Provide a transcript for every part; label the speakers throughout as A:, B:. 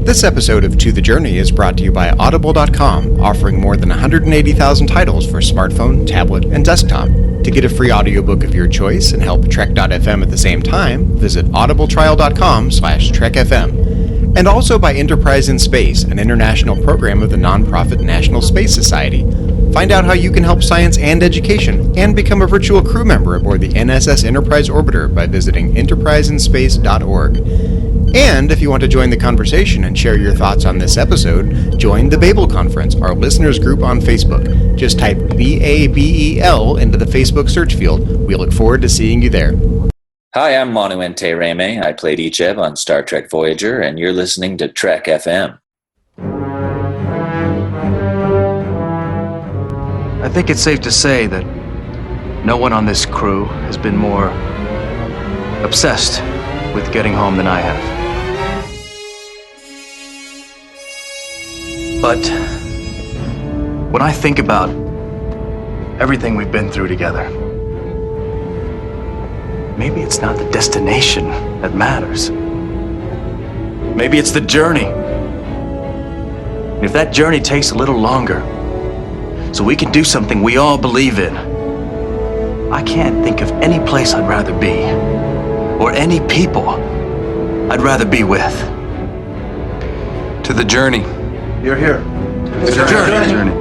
A: This episode of To the Journey is brought to you by Audible.com, offering more than 180,000 titles for smartphone, tablet, and desktop. To get a free audiobook of your choice and help Trek.fm at the same time, visit audibletrial.com/trekfm. And also by Enterprise in Space, an international program of the nonprofit National Space Society. Find out how you can help science and education, and become a virtual crew member aboard the NSS Enterprise Orbiter by visiting enterpriseinspace.org. And if you want to join the conversation and share your thoughts on this episode, join the Babel Conference, our listeners group on Facebook. Just type BABEL into the Facebook search field. We look forward to seeing you there.
B: Hi, I'm Monuente Reme. I played Ichev on Star Trek Voyager, and you're listening to Trek FM.
C: I think it's safe to say that no one on this crew has been more obsessed with getting home than I have. But when I think about everything we've been through together, maybe it's not the destination that matters. Maybe it's the journey. And if that journey takes a little longer, so we can do something we all believe in, I can't think of any place I'd rather be, or any people I'd rather be with. To the journey. You're here. To the journey.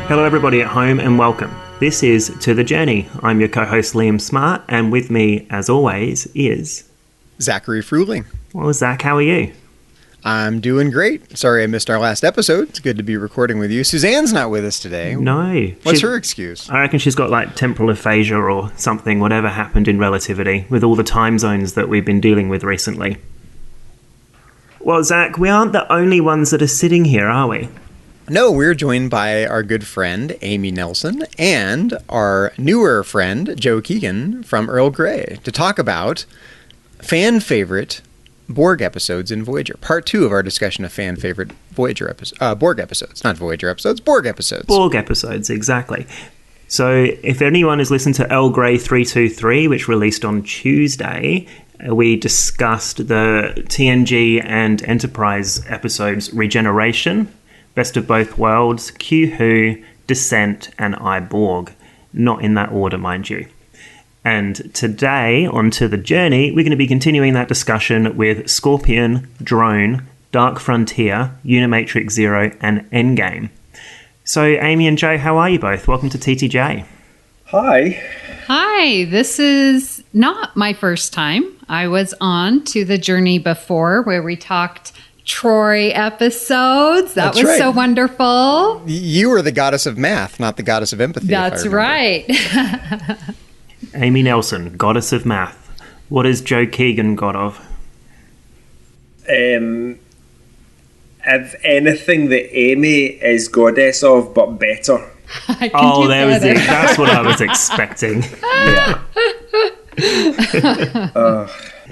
D: Hello everybody at home and welcome. This is To the Journey. I'm your co-host Liam Smart, and with me as always is...
A: Zachary Fruhling.
D: Well, Zach, how are you?
A: I'm doing great. Sorry I missed our last episode. It's good to be recording with you. Suzanne's not with us today.
D: No.
A: What's her excuse?
D: I reckon she's got like temporal aphasia or something, whatever happened in relativity, with all the time zones that we've been dealing with recently. Well, Zach, we aren't the only ones that are sitting here, are we?
A: No, we're joined by our good friend, Amy Nelson, and our newer friend, Joe Keegan from Earl Grey, to talk about fan favorite Borg episodes in Voyager. Part 2 of our discussion of fan favorite Voyager episodes. Borg episodes. Not Voyager episodes, Borg episodes.
D: Borg episodes, exactly. So if anyone has listened to Earl Grey 323, which released on Tuesday, we discussed the TNG and Enterprise episodes Regeneration, Best of Both Worlds, Q-Who, Descent, and I, Borg. Not in that order, mind you. And today, on To the Journey, we're going to be continuing that discussion with Scorpion, Drone, Dark Frontier, Unimatrix Zero, and Engame. So, Amy and Joe, how are you both? Welcome to TTJ.
E: Hi.
F: Hi, this is not my first time. I was on To the Journey before, where we talked Troy episodes. That was right. So wonderful.
A: You were the goddess of math, not the goddess of empathy.
F: That's right.
D: Amy Nelson, goddess of math. What is Joe Keegan god of?
E: If anything, that Amy is goddess of, but better.
D: Oh, there was it. That's what I was expecting.
E: Yeah.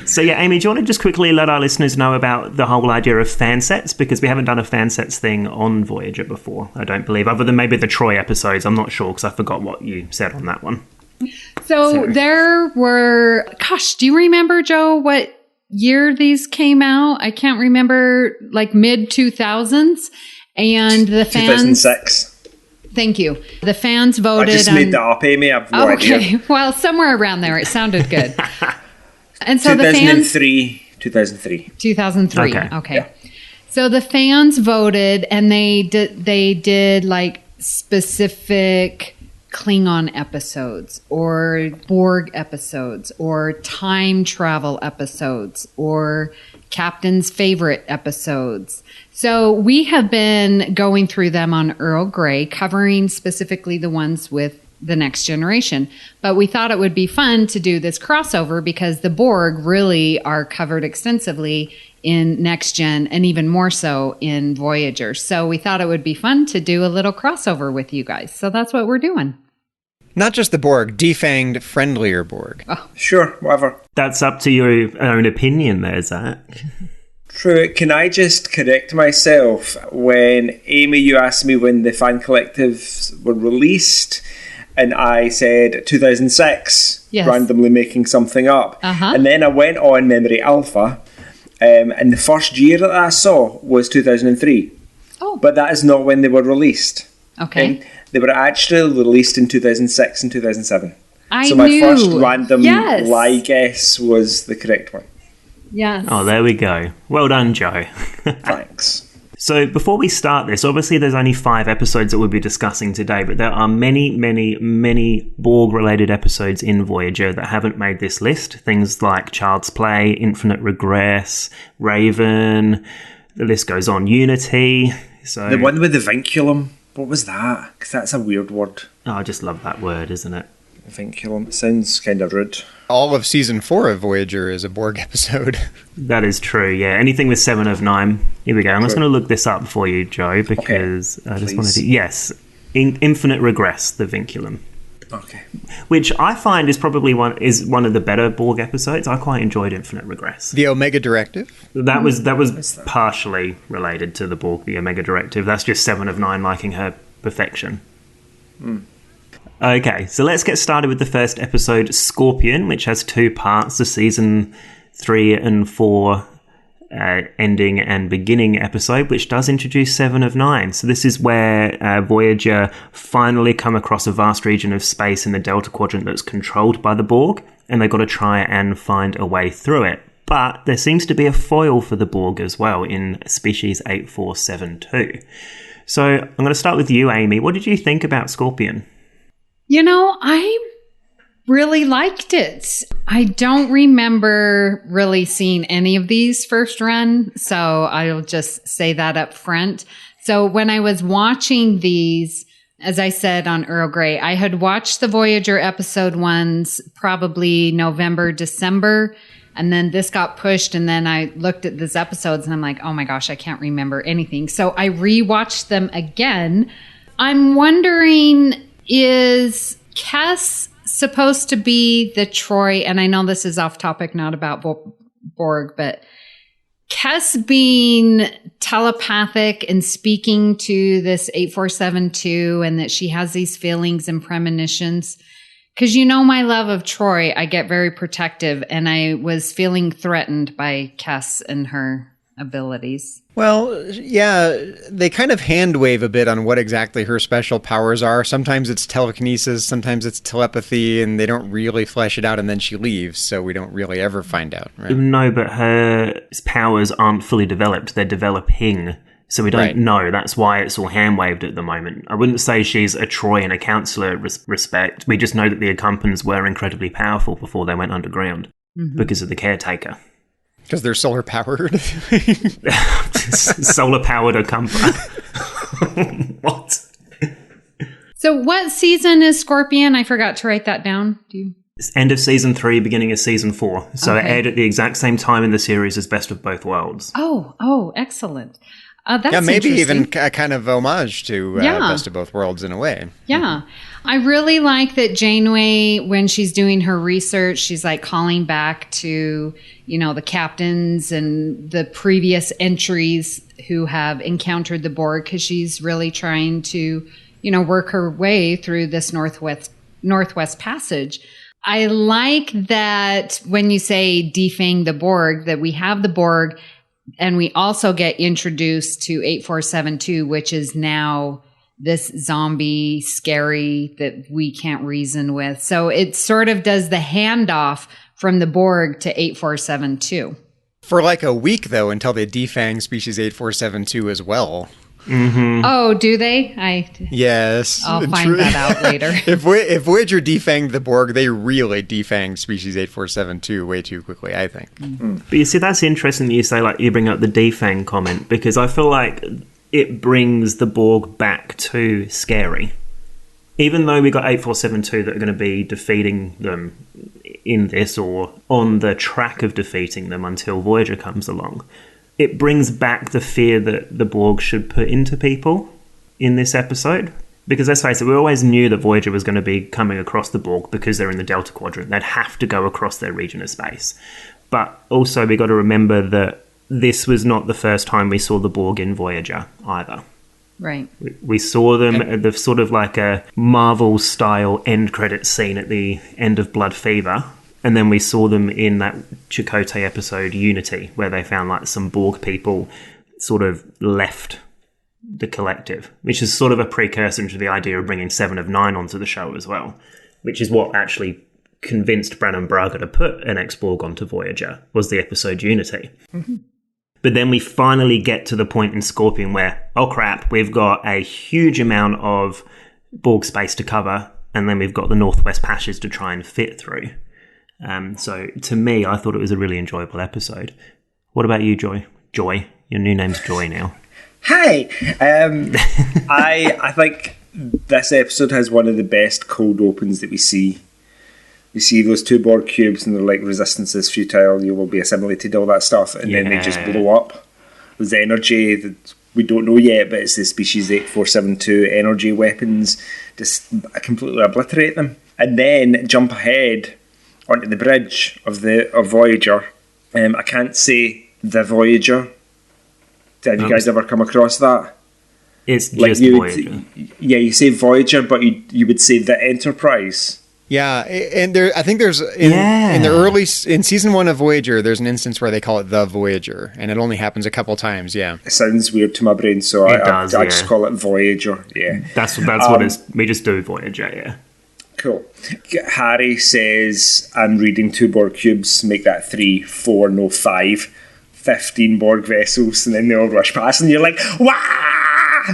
D: So yeah, Amy, do you want to just quickly let our listeners know about the whole idea of fan sets? Because we haven't done a fan sets thing on Voyager before, I don't believe, other than maybe the Troy episodes. I'm not sure because I forgot what you said on that one.
F: So there were, gosh, do you remember, Joe, what year these came out? I can't remember, like mid-2000s. And the fans...
E: 2006.
F: Thank you. The fans voted...
E: I just made that up, Amy. I've no idea.
F: Okay, well, somewhere around there. It sounded good. And so
E: 2003.
F: 2003. Okay.
E: Yeah.
F: So the fans voted, and they did like specific Klingon episodes or Borg episodes or time travel episodes or Captain's favorite episodes. So we have been going through them on Earl Grey, covering specifically the ones with the Next Generation. But we thought it would be fun to do this crossover because the Borg really are covered extensively in Next Gen and even more so in Voyager. So we thought it would be fun to do a little crossover with you guys. So that's what we're doing.
A: Not just the Borg, defanged, friendlier Borg.
F: Oh.
E: Sure, whatever.
D: That's up to your own opinion there, Zach.
E: True. Can I just correct myself? When, Amy, you asked me when the fan collectives were released, and I said 2006,
F: Yes.
E: randomly making something up. And then I went on Memory Alpha, and the first year that I saw was 2003.
F: Oh.
E: But that is not when they were released.
F: Okay.
E: They were actually released in 2006 and 2007.
F: I
E: So my
F: knew.
E: first random
F: Yes.
E: lie guess was the correct one.
F: Yes.
D: Oh, there we go. Well done, Joe.
E: Thanks.
D: So before we start this, obviously there's only 5 episodes that we'll be discussing today, but there are many, many, many Borg-related episodes in Voyager that haven't made this list. Things like Child's Play, Infinite Regress, Raven, the list goes on, Unity. So
E: The one with the vinculum, what was that? Because that's a weird word.
D: Oh, I just love that word, isn't it?
E: Vinculum. It sounds kind of rude.
A: All of season 4 of Voyager is a Borg episode.
D: That is true, yeah. Anything with 7 of 9. Here we go. I'm just going to look this up for you, Joe, because I just wanted to... Yes, Infinite Regress, the Vinculum.
E: Okay.
D: Which I find is probably one of the better Borg episodes. I quite enjoyed Infinite Regress.
A: The Omega Directive?
D: That was partially related to the Borg, the Omega Directive. That's just 7 of 9 liking her perfection. Okay, so let's get started with the first episode, Scorpion, which has 2 parts, the season 3 and 4 ending and beginning episode, which does introduce 7 of 9. So this is where Voyager finally come across a vast region of space in the Delta Quadrant that's controlled by the Borg, and they've got to try and find a way through it. But there seems to be a foil for the Borg as well in species 8472. So I'm going to start with you, Amy. What did you think about Scorpion?
F: You know, I really liked it. I don't remember really seeing any of these first run, so I'll just say that up front. So when I was watching these, as I said on Earl Grey, I had watched the Voyager episode ones probably November, December, and then this got pushed, and then I looked at these episodes and I'm like, oh my gosh, I can't remember anything. So I rewatched them again. I'm wondering, is Kes supposed to be the Troy, and I know this is off topic, not about Borg, but Kes being telepathic and speaking to this 8472 and that she has these feelings and premonitions? Because you know my love of Troy, I get very protective, and I was feeling threatened by Kes and her abilities.
A: Well, yeah, they kind of hand wave a bit on what exactly her special powers are. Sometimes it's telekinesis, sometimes it's telepathy, and they don't really flesh it out, and then she leaves, so we don't really ever find out, right?
D: No, but her powers aren't fully developed. They're developing, so we don't know. That's why it's all hand-waved at the moment. I wouldn't say she's a Troy in a counselor respect. We just know that the Ocampans were incredibly powerful before they went underground because of the caretaker.
A: Because they're solar-powered.
D: Solar-powered Ocampa. What?
F: So what season is Scorpion? I forgot to write that down. Do you?
D: End of season 3, beginning of season 4. So
F: Okay.
D: it aired at the exact same time in the series as Best of Both Worlds.
F: Oh, excellent. That's
A: Yeah, maybe
F: interesting.
A: even a kind of homage to Best of Both Worlds in a way.
F: Yeah. I really like that Janeway, when she's doing her research, she's like calling back to, you know, the captains and the previous entries who have encountered the Borg, because she's really trying to, you know, work her way through this Northwest Passage. I like that when you say defang the Borg, that we have the Borg, and we also get introduced to 8472, which is now this zombie scary that we can't reason with. So it sort of does the handoff from the Borg to 8472.
A: For like a week, though, until they defang species 8472 as well.
F: Oh, do they?
A: Yes.
F: I'll find that out later.
A: If Voyager defanged the Borg, they really defanged species 8472 way too quickly, I think.
D: But you see, that's interesting that you say, like, you bring up the defang comment, because I feel like it brings the Borg back to scary. Even though we got 8472 that are going to be defeating them in this, or on the track of defeating them until Voyager comes along, it brings back the fear that the Borg should put into people in this episode. Because let's face it, we always knew that Voyager was going to be coming across the Borg because they're in the Delta Quadrant. They'd have to go across their region of space. But also we got to remember that this was not the first time we saw the Borg in Voyager either.
F: Right.
D: We saw them at the sort of like a Marvel-style end credit scene at the end of Blood Fever. And then we saw them in that Chakotay episode, Unity, where they found like some Borg people sort of left the collective, which is sort of a precursor to the idea of bringing 7 of 9 onto the show as well, which is what actually convinced Brannon Braga to put an ex-Borg onto Voyager, was the episode Unity. Mm-hmm. But then we finally get to the point in Scorpion where, oh crap, we've got a huge amount of Borg space to cover, and then we've got the Northwest Passage to try and fit through. So to me, I thought it was a really enjoyable episode. What about you, Joy? Joy? Your new name's Joy now.
E: Hi! I think this episode has one of the best cold opens that we see. We see those 2 Borg cubes and they're like, resistance is futile, you will be assimilated, all that stuff, and then they just blow up. There's energy that we don't know yet, but it's the species 8472 energy weapons, just completely obliterate them. And then jump ahead onto the bridge of Voyager. I can't say the Voyager. Have you guys ever come across that?
D: It's
E: like
D: just Voyager.
E: You say Voyager, but you would say the Enterprise.
A: Yeah, and I think there's in season 1 of Voyager, there's an instance where they call it the Voyager, and it only happens a couple times. Yeah,
E: it sounds weird to my brain, so I just call it Voyager. Yeah,
D: that's what it is. We just do Voyager. Yeah,
E: cool. Harry says, "I'm reading 2 Borg cubes. Make that 3, 4, no 5, 15 Borg vessels," and then they all rush past, and you're like, "Wah!"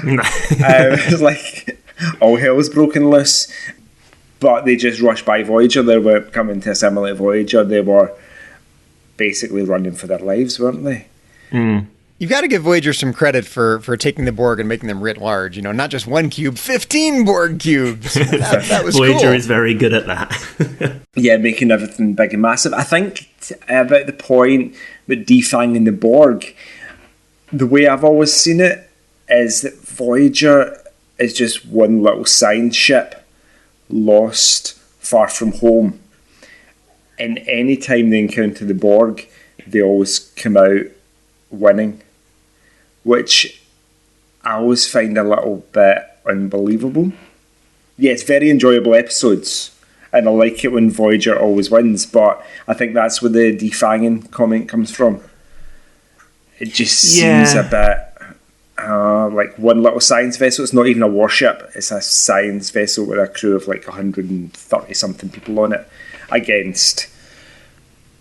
E: It's like all hell's broken loose. But they just rushed by Voyager. They were coming to assimilate Voyager. They were basically running for their lives, weren't they?
A: Mm. You've got to give Voyager some credit for taking the Borg and making them writ large. You know, not just 1 cube, 15 Borg cubes. That was
D: Voyager
A: cool.
D: is very good at that.
E: Yeah, making everything big and massive. I think about the point with defanging the Borg, the way I've always seen it is that Voyager is just one little science ship lost far from home, and any time they encounter the Borg, they always come out winning, which I always find a little bit unbelievable. Yeah, it's very enjoyable episodes, and I like it when Voyager always wins, but I think that's where the defanging comment comes from. It just seems a bit like one little science vessel. It's not even a warship, it's a science vessel with a crew of like 130 something people on it against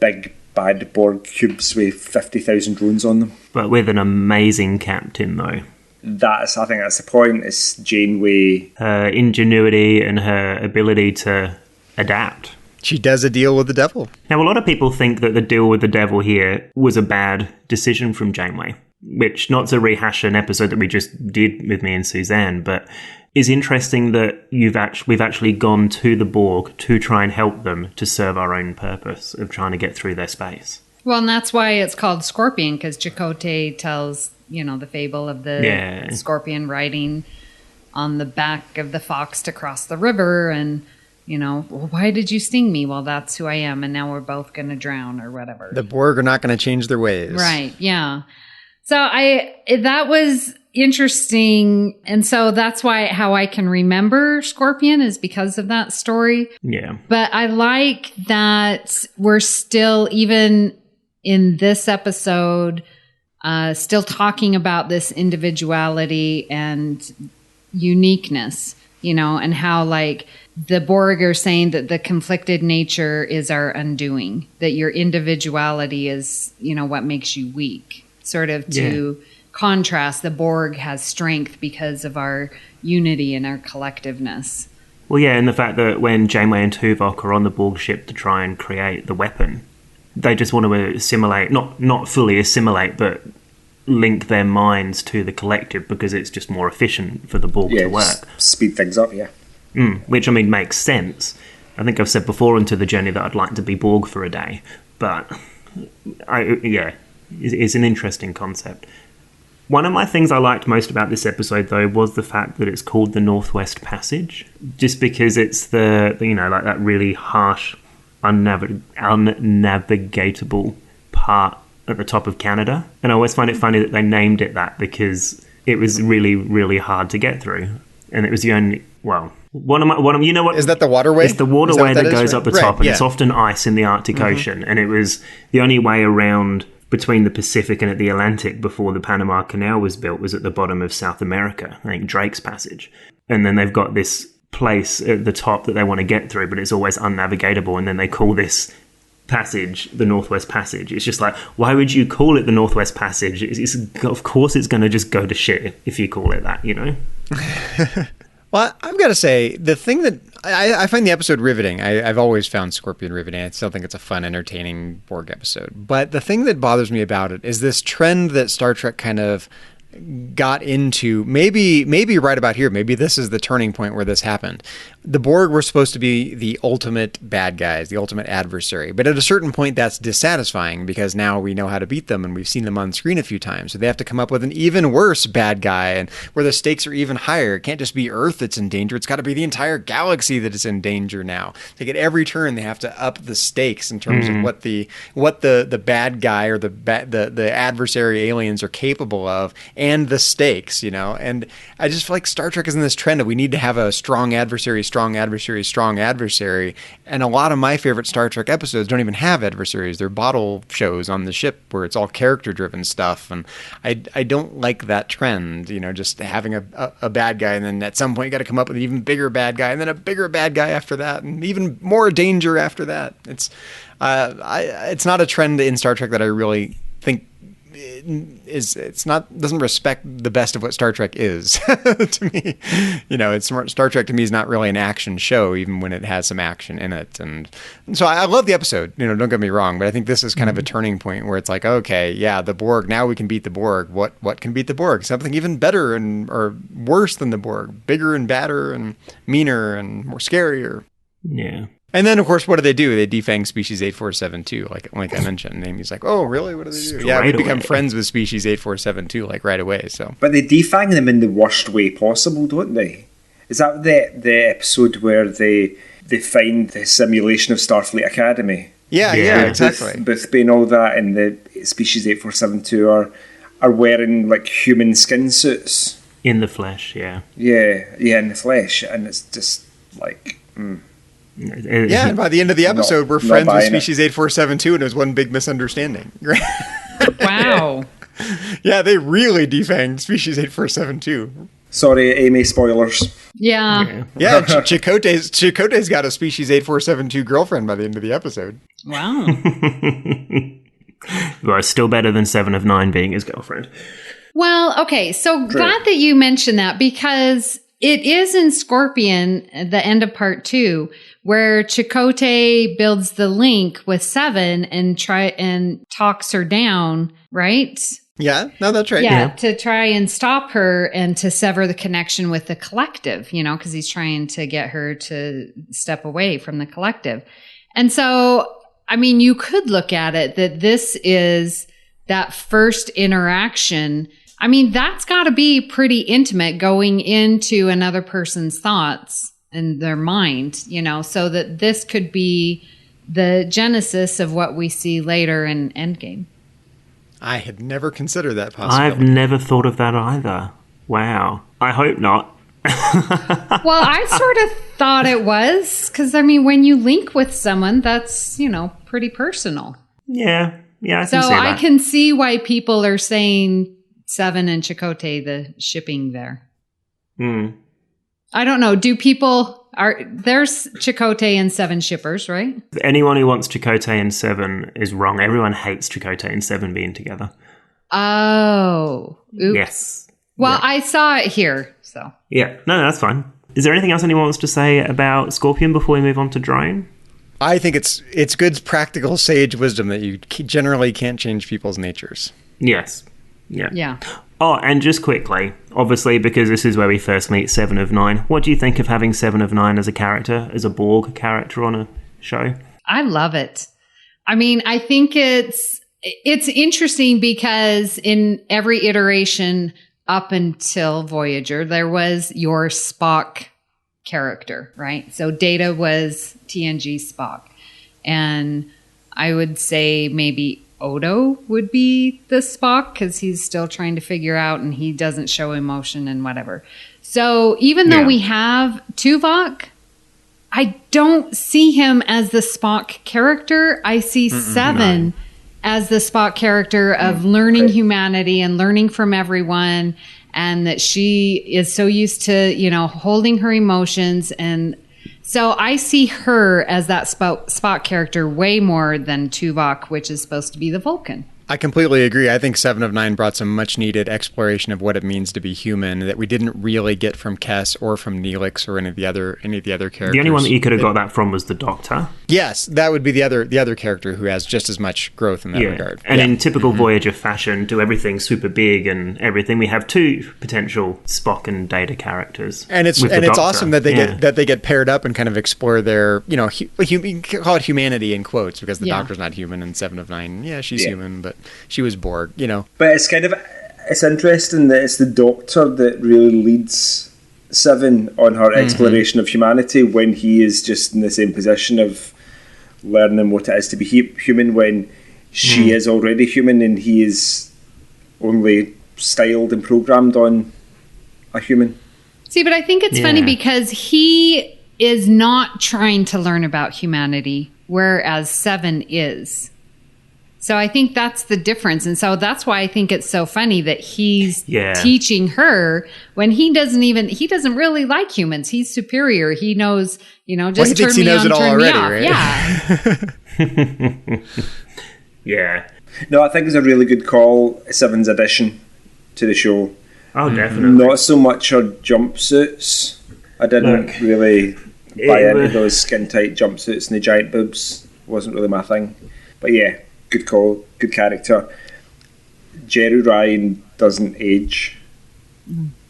E: big bad Borg cubes with 50,000 drones on them,
D: but with an amazing captain though.
E: I think that's the point. It's Janeway,
D: her ingenuity and her ability to adapt.
A: She does a deal with the devil.
D: Now, a lot of people think that the deal with the devil here was a bad decision from Janeway, which, not to rehash an episode that we just did with me and Suzanne, but is interesting that we've actually gone to the Borg to try and help them to serve our own purpose of trying to get through their space.
F: Well, and that's why it's called Scorpion, because Chakotay tells, the fable of the scorpion riding on the back of the fox to cross the river, and well, why did you sting me? Well, that's who I am, and now we're both going to drown or whatever.
A: The Borg are not going to change their ways.
F: Right, yeah. So that was interesting, and so that's how I can remember Scorpion is because of that story.
D: Yeah.
F: But I like that we're still, even in this episode, still talking about this individuality and uniqueness, and how like the Borg are saying that the conflicted nature is our undoing, that your individuality is, what makes you weak. Sort of to contrast, the Borg has strength because of our unity and our collectiveness.
D: Well, yeah, and the fact that when Janeway and Tuvok are on the Borg ship to try and create the weapon, they just want to assimilate, not fully assimilate, but link their minds to the collective because it's just more efficient for the Borg to work.
E: Speed things up,
D: which, makes sense. I think I've said before into the journey that I'd like to be Borg for a day, but it's an interesting concept. One of my things I liked most about this episode, though, was the fact that it's called the Northwest Passage, just because it's the like that really harsh, unnavigatable part at the top of Canada. And I always find it funny that they named it that, because it was really, really hard to get through. And it was the only, you know what?
A: Is that the waterway?
D: It's the waterway that goes up the top, and
A: yeah.
D: it's often ice in the Arctic Ocean. And it was the only way around between the Pacific and the Atlantic before the Panama Canal was built was at the bottom of South America, I think Drake's Passage. And then they've got this place at the top that they want to get through, but it's always unnavigatable. And then they call this passage the Northwest Passage. It's just like, why would you call it the Northwest Passage? Of course it's going to just go to shit if you call it that, you know?
A: Well, I've got to say, the thing that I find the episode riveting. I've always found Scorpion riveting. I still think it's a fun, entertaining Borg episode. But the thing that bothers me about it is this trend that Star Trek kind of got into, maybe right about here. Maybe this is the turning point where this happened. The Borg were supposed to be the ultimate bad guys, the ultimate adversary. But at a certain point, that's dissatisfying because now we know how to beat them and we've seen them on screen a few times. So they have to come up with an even worse bad guy and where the stakes are even higher. It can't just be Earth that's in danger. It's got to be the entire galaxy that is in danger now. Like at every turn, they have to up the stakes in terms of what the bad guy or the adversary aliens are capable of and the stakes, you know. And I just feel like Star Trek is in this trend that we need to have a strong adversary, and a lot of my favorite Star Trek episodes don't even have adversaries. They're bottle shows on the ship where it's all character driven stuff, and I don't like that trend, you know, just having a bad guy and then at some point you got to come up with an even bigger bad guy and then a bigger bad guy after that and even more danger after that. It's not a trend in Star Trek that I really think doesn't respect the best of what Star Trek is to me. You know, Star Trek to me is not really an action show, even when it has some action in it. And so I love the episode, you know, don't get me wrong, but I think this is kind of a turning point where it's like, okay, yeah, the Borg, now we can beat the Borg. What can beat the Borg? Something even better or worse than the Borg, bigger and badder and meaner and more scarier.
D: Yeah.
A: And then, of course, what do? They defang Species 8472, like I mentioned. And Amy's like, oh, really? What do they do? Yeah, we become friends with Species 8472, like, right away, so.
E: But they defang them in the worst way possible, don't they? Is that the episode where they find the simulation of Starfleet Academy?
A: Yeah, exactly.
E: Boothby all that, and the Species 8472 are wearing, like, human skin suits.
D: In the flesh, yeah.
E: Yeah, in the flesh. And it's just, like...
A: Yeah, and by the end of the episode, we're friends with Species 8472, and it was one big misunderstanding.
F: Wow.
A: Yeah, they really defanged Species 8472.
E: Sorry, Amy, spoilers.
F: Yeah.
A: Yeah, Chakotay's got a Species 8472 girlfriend by the end of the episode.
F: Wow.
D: Well, it's still better than 7 of 9 being his girlfriend.
F: Well, okay, so glad that you mentioned that because it is in Scorpion, the end of part 2, where Chakotay builds the link with 7 and talks her down, right?
A: Yeah, no, that's right.
F: Yeah, to try and stop her and to sever the connection with the collective, you know, because he's trying to get her to step away from the collective. And so, I mean, you could look at it that this is that first interaction. I mean, that's got to be pretty intimate going into another person's thoughts and their mind, you know, so that this could be the genesis of what we see later in Endgame.
A: I had never considered that possibility.
D: I've never thought of that either. Wow. I hope not.
F: Well, I sort of thought it was, because, I mean, when you link with someone, that's, you know, pretty personal.
D: Yeah, I can see that.
F: So I can see why people are saying 7 and Chakotay, the shipping there. I don't know. There's Chakotay and 7 shippers, right?
D: Anyone who wants Chakotay and 7 is wrong. Everyone hates Chakotay and 7 being together.
F: Oh. Oops.
D: Yes.
F: Well,
D: yeah.
F: I saw it here, so.
D: Yeah. No, that's fine. Is there anything else anyone wants to say about Scorpion before we move on to Drone?
A: I think it's good practical sage wisdom that you generally can't change people's natures.
D: Yes. Yeah.
F: Yeah.
D: Oh, and just quickly, obviously, because this is where we first meet 7 of 9, what do you think of having 7 of 9 as a character, as a Borg character on a show?
F: I love it. I mean, I think it's interesting because in every iteration up until Voyager, there was your Spock character, right? So Data was TNG Spock. And I would say maybe Odo would be the Spock because he's still trying to figure out and he doesn't show emotion and whatever. So even though we have Tuvok, I don't see him as the Spock character. I see Seven as the Spock character of learning humanity and learning from everyone, and that she is so used to, holding her emotions. And so I see her as that Spock character way more than Tuvok, which is supposed to be the Vulcan.
A: I completely agree. I think 7 of 9 brought some much-needed exploration of what it means to be human that we didn't really get from Kes or from Neelix or any of the other characters.
D: The only one that you could have got that from was the Doctor.
A: Yes, that would be the other character who has just as much growth in that regard.
D: And in typical Voyager fashion, do everything super big and everything. We have 2 potential Spock and Data characters.
A: And it's awesome that they get paired up and kind of explore their, you can call it humanity in quotes because the Doctor's not human in 7 of 9. Yeah, she's human, but she was Borg,
E: But it's interesting that it's the Doctor that really leads Seven on her exploration of humanity when he is just in the same position of learning what it is to be human when she is already human and he is only styled and programmed on a human.
F: See, but I think it's funny because he is not trying to learn about humanity, whereas Seven is. So I think that's the difference. And so that's why I think it's so funny that he's teaching her when he doesn't really like humans. He's superior. He knows, just turn me on, turn me off.
A: Right?
F: Yeah.
D: Yeah.
E: No, I think it's a really good call, Seven's addition to the show.
D: Oh, definitely.
E: Not so much her jumpsuits. I didn't really buy into those skin-tight jumpsuits and the giant boobs. Wasn't really my thing. But yeah. Good call, good character. Jeri Ryan doesn't age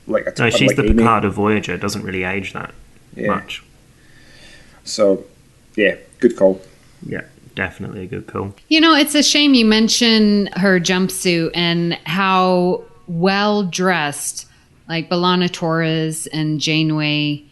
E: like a
D: No, she's
E: like
D: the
E: Amy.
D: Picard of Voyager. Doesn't really age that much.
E: So, yeah, good call.
D: Yeah, definitely a good call.
F: It's a shame you mention her jumpsuit and how well dressed, like B'Elanna Torres and Janeway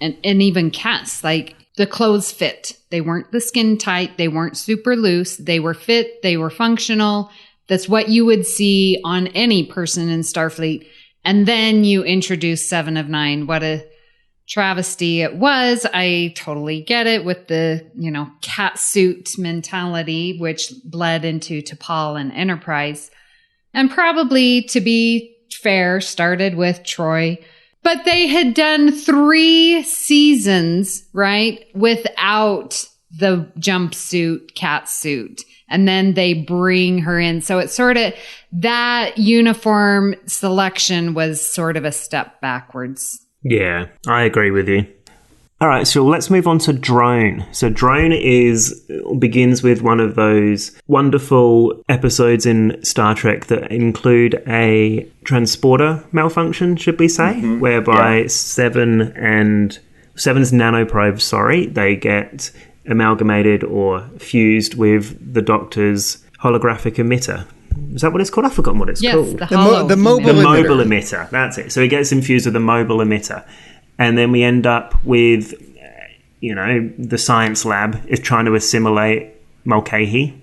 F: and even Cass, like the clothes fit. They weren't the skin tight. They weren't super loose. They were fit. They were functional. That's what you would see on any person in Starfleet. And then you introduce 7 of 9. What a travesty it was. I totally get it with the, cat suit mentality, which bled into T'Pol and Enterprise. And probably, to be fair, started with Troy. But they had done 3 seasons, right, without the jumpsuit, cat suit. And then they bring her in. So it's sort of, that uniform selection was sort of a step backwards.
D: Yeah, I agree with you. All right, so let's move on to Drone. So Drone begins with one of those wonderful episodes in Star Trek that include a transporter malfunction, should we say, whereby Seven's nanoprobes, they get amalgamated or fused with the Doctor's holographic emitter. Is that what it's called? I've forgotten what it's called.
A: The mobile
D: emitter. That's it. So it gets infused with the mobile emitter. And then we end up with, the science lab is trying to assimilate Mulcahy,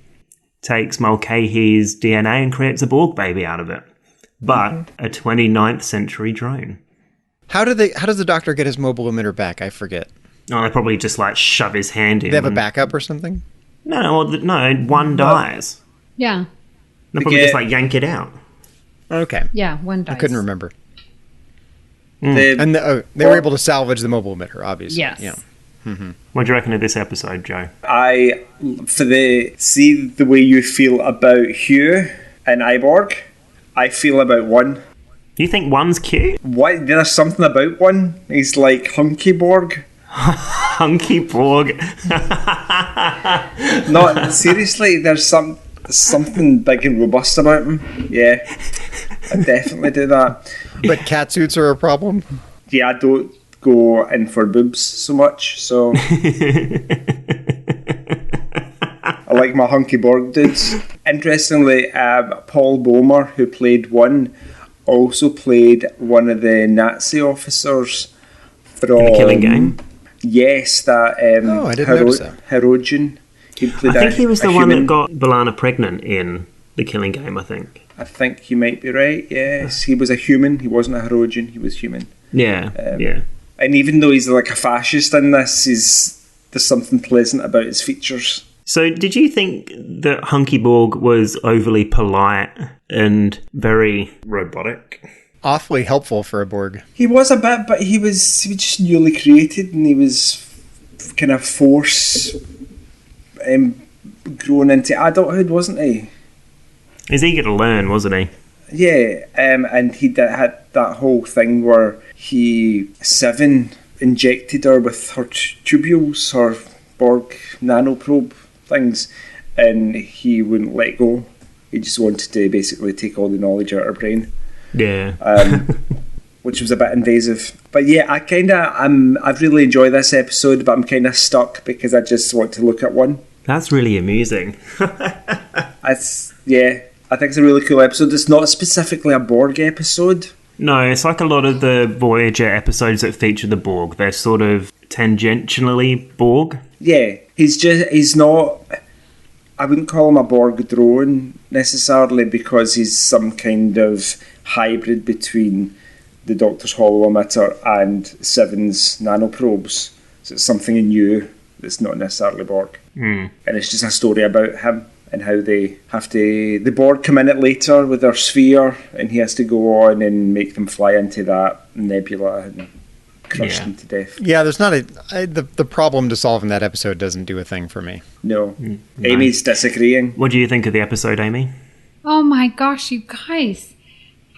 D: takes Mulcahy's DNA and creates a Borg baby out of it. But a 29th century drone.
A: How does the Doctor get his mobile emitter back? I forget.
D: Oh, they probably just shove his hand in.
A: They have a backup or something?
D: No, one dies.
F: Yeah.
D: They'll probably just yank it out.
A: Okay.
F: Yeah, one dies.
A: I couldn't remember. They were able to salvage the mobile emitter, obviously.
F: Yes.
A: Yeah.
D: What do you reckon of this episode, Joe?
E: See the way you feel about Hugh and Iborg, I feel about one.
D: You think one's cute?
E: What? There's something about one. He's like Hunky Borg.
D: Hunky Borg.
E: No, seriously, there's something big and robust about him. Yeah, I definitely do that.
A: But catsuits are a problem?
E: Yeah, I don't go in for boobs so much, so I like my Hunky Borg dudes. Interestingly, Paul Bomer, who played one, also played one of the Nazi officers from
D: In the Killing Game?
E: Yes, that
A: I didn't notice that.
E: Hirogen He played
D: I think he was the one
E: human.
D: that got B'Elanna pregnant in The Killing Game, I think.
E: I think you might be right, yes. He was a human. He wasn't a Herodian. He was human.
D: Yeah, yeah.
E: And even though he's like a fascist in this, there's something pleasant about his features.
D: So did you think that Hunky Borg was overly polite and very robotic?
A: Awfully helpful for a Borg.
E: He was a bit, but he was just newly created, and he was kind of grown into adulthood, wasn't he?
D: He's eager to learn, wasn't he?
E: Yeah, and he had that whole thing where Seven injected her with her tubules, her Borg nanoprobe things, and he wouldn't let go. He just wanted to basically take all the knowledge out of her brain.
D: Yeah.
E: Which was a bit invasive. But yeah, I've really enjoyed this episode, but I'm kind of stuck because I just want to look at one.
D: That's really amusing.
E: I think it's a really cool episode. It's not specifically a Borg episode.
D: No, it's like a lot of the Voyager episodes that feature the Borg. They're sort of tangentially Borg.
E: Yeah, he's not... I wouldn't call him a Borg drone necessarily, because he's some kind of hybrid between the Doctor's hollow emitter and Seven's nanoprobes. So it's something new that's not necessarily Borg. And it's just a story about him and how the Borg come in it later with their sphere, and he has to go on and make them fly into that nebula and crush them to death.
A: Yeah, there's not the problem to solve in that episode doesn't do a thing for me.
E: No. Amy's disagreeing.
D: What do you think of the episode, Amy?
F: Oh my gosh, you guys.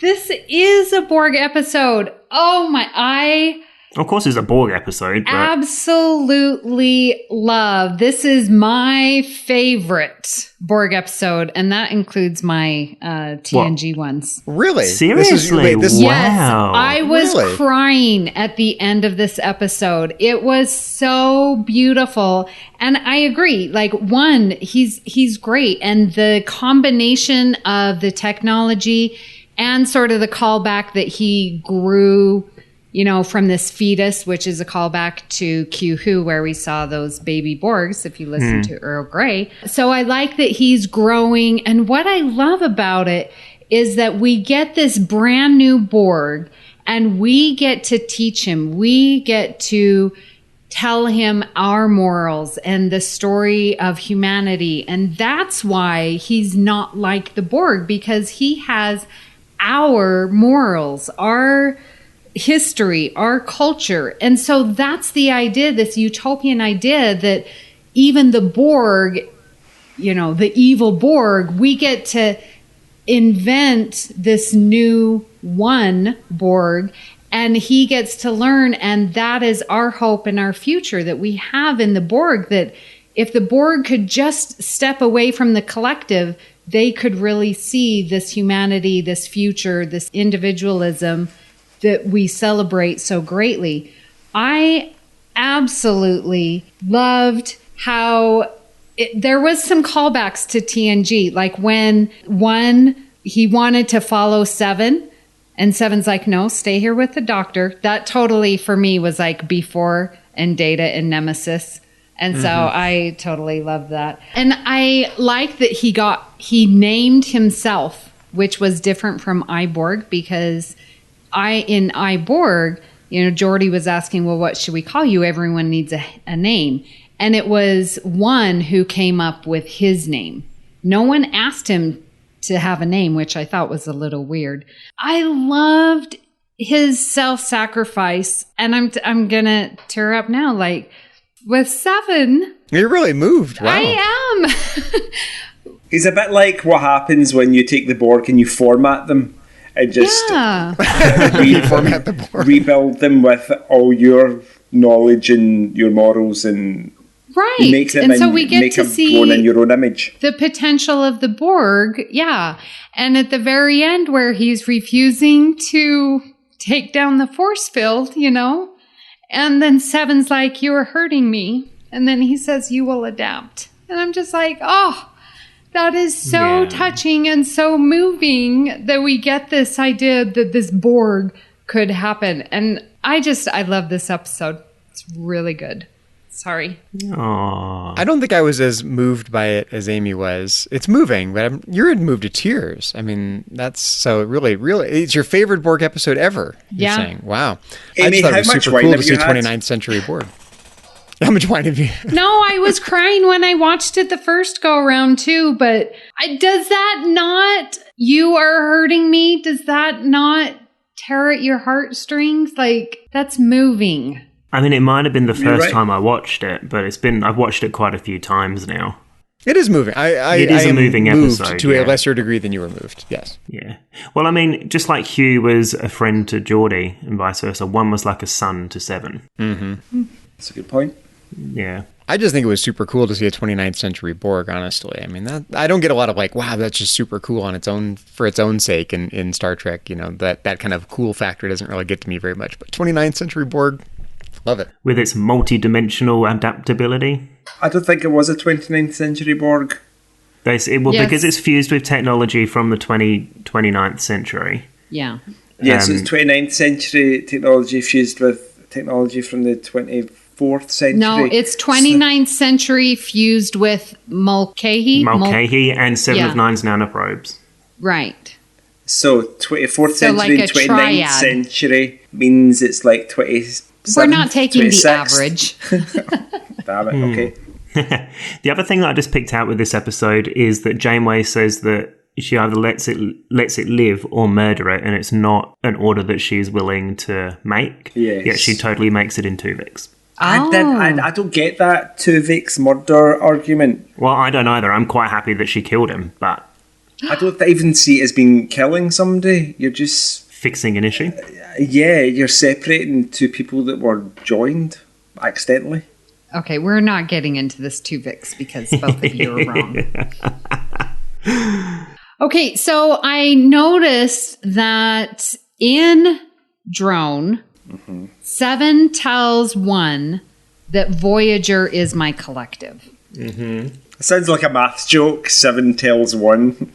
F: This is a Borg episode. Oh my,
D: Of course it's a Borg episode. But
F: absolutely love. This is my favorite Borg episode, and that includes my TNG ones.
A: Really?
D: Seriously?
F: Yes,
D: Wow.
F: I was
A: Really?
F: crying at the end of this episode. It was so beautiful. And I agree. Like, one, he's great. And the combination of the technology and sort of the callback that he grew, from this fetus, which is a callback to Q-Who, where we saw those baby Borgs, if you listen to Earl Grey. So I like that he's growing. And what I love about it is that we get this brand new Borg, and we get to teach him. We get to tell him our morals and the story of humanity. And that's why he's not like the Borg, because he has our morals, our history, our culture. And so that's the idea, this utopian idea that even the Borg, the evil Borg, we get to invent this new one Borg, and he gets to learn. And that is our hope and our future that we have in the Borg, that if the Borg could just step away from the collective, they could really see this humanity, this future, this individualism that we celebrate so greatly. I absolutely loved how there was some callbacks to TNG, like when he wanted to follow Seven, and Seven's like, no, stay here with the Doctor. That totally, for me, was like before and Data and Nemesis. And so I totally loved that. And I like that he named himself, which was different from iBorg, because in iBorg, Geordi was asking, well, what should we call you? Everyone needs a name. And it was one who came up with his name. No one asked him to have a name, which I thought was a little weird. I loved his self-sacrifice. And I'm going to tear up now, like with Seven.
A: You're really moved. Wow.
F: I am.
E: He's a bit like what happens when you take the Borg and you format them. And just
A: Reformat the Borg.
E: Rebuild them with all your knowledge and your morals, and make them,
F: and so we get to see
E: in your own image.
F: The potential of the Borg, and at the very end where he's refusing to take down the force field, and then Seven's like, "You are hurting me," and then he says, "You will adapt," and I'm just like, oh. That is so touching and so moving that we get this idea that this Borg could happen. And I love this episode. It's really good. Sorry.
D: Aww.
A: I don't think I was as moved by it as Amy was. It's moving, but you're moved to tears. I mean, that's so really, it's your favorite Borg episode ever. You're saying, wow.
E: Amy,
A: I just thought it was super cool to see
E: had?
A: 29th century Borg. How much wine have you?
F: No, I was crying when I watched it the first go around too, but does that not, you are hurting me? Does that not tear at your heartstrings? Like, that's moving.
D: I mean, it might have been the first time I watched it, but I've watched it quite a few times now.
A: It is moving.
D: It is a moving episode
A: to a lesser degree than you were moved. Yes.
D: Yeah. Well, I mean, just like Hugh was a friend to Geordie and vice versa, one was like a son to Seven.
A: Mm-hmm.
E: That's a good point.
D: Yeah.
A: I just think it was super cool to see a 29th century Borg, honestly. I mean, I don't get a lot of like, wow, that's just super cool on its own, for its own sake in Star Trek. You know, that kind of cool factor doesn't really get to me very much. But 29th century Borg, love it.
D: With its multi-dimensional adaptability.
E: I don't think it was a 29th century Borg.
D: Because it's fused with technology from the 29th century.
F: Yeah.
E: Yes, it's 29th century technology fused with technology from the 24th century.
F: No, it's 29th century fused with Mulcahy.
D: Mulcahy and 7 of 9's nanoprobes.
F: Right.
E: So 24th century
F: like
E: and 29th
F: triad.
E: century means it's like 27.
F: We're not taking
E: 26th.
F: the average.
E: Damn it, okay.
D: The other thing that I just picked out with this episode is that Janeway says that she either lets it live or murder it, and it's not an order that she's willing to make.
E: Yes.
D: Yet she totally makes it in Tuvix.
E: I don't get that Tuvix murder argument.
D: Well, I don't either. I'm quite happy that she killed him, but
E: I don't even see it as being killing somebody. You're just
D: fixing an issue.
E: Yeah, you're separating two people that were joined accidentally.
F: Okay, we're not getting into this Tuvix because both of you are wrong. Okay, so I noticed that in Drone, 7 tells 1 that Voyager is my collective.
E: It sounds like a maths joke. 7 tells 1.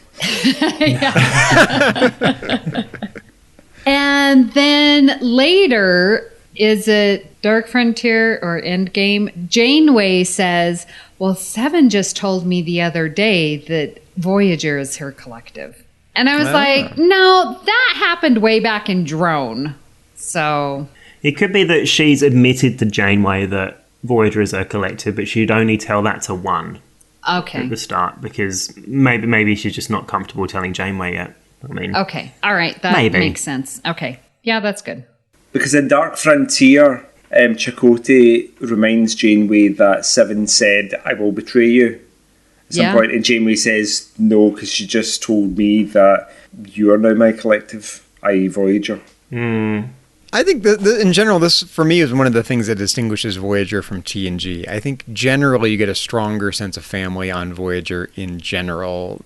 F: And then later, is it Dark Frontier or Endgame? Janeway says, well, 7 just told me the other day that Voyager is her collective. And I was like, no, that happened way back in Drone. So
D: it could be that she's admitted to Janeway that Voyager is her collective, but she'd only tell that to 1 at the start, because maybe she's just not comfortable telling Janeway yet. I mean,
F: okay, all right, that makes sense. Okay, yeah, that's good.
E: Because in Dark Frontier, Chakotay reminds Janeway that 7 said, I will betray you. At some point, and Janeway says, no, because she just told me that you are now my collective, i.e. Voyager.
A: I think that in general, this for me is one of the things that distinguishes Voyager from TNG. I think generally you get a stronger sense of family on Voyager in general.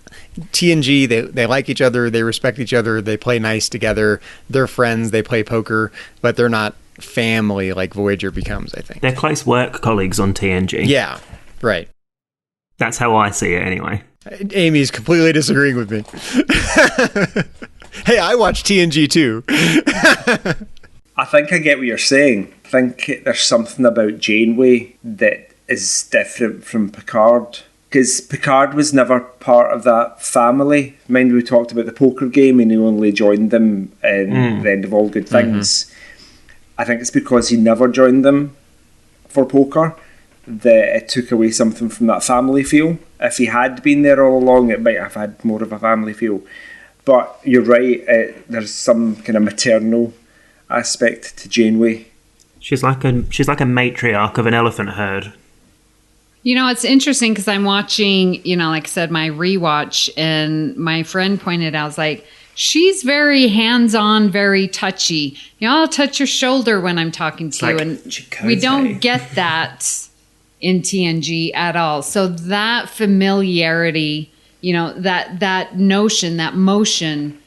A: TNG, they like each other, they respect each other, they play nice together, they're friends, they play poker, but they're not family like Voyager becomes, I think.
D: They're close work colleagues on TNG.
A: Yeah, right.
D: That's how I see it anyway.
A: Amy's completely disagreeing with me. Hey, I watch TNG too.
E: I think I get what you're saying. I think there's something about Janeway that is different from Picard. Because Picard was never part of that family. Mind we talked about the poker game and he only joined them in the End of All Good Things. I think it's because he never joined them for poker that it took away something from that family feel. If he had been there all along, it might have had more of a family feel. But you're right, there's some kind of maternal aspect to Janeway.
D: She's like a matriarch of an elephant herd.
F: You know, it's interesting because I'm watching, like I said, my rewatch, and my friend pointed out, I was like, she's very hands-on, very touchy. I'll touch your shoulder when I'm talking to you, and
E: Chakotay.
F: we don't get that in TNG at all. So that familiarity, that notion, that motion,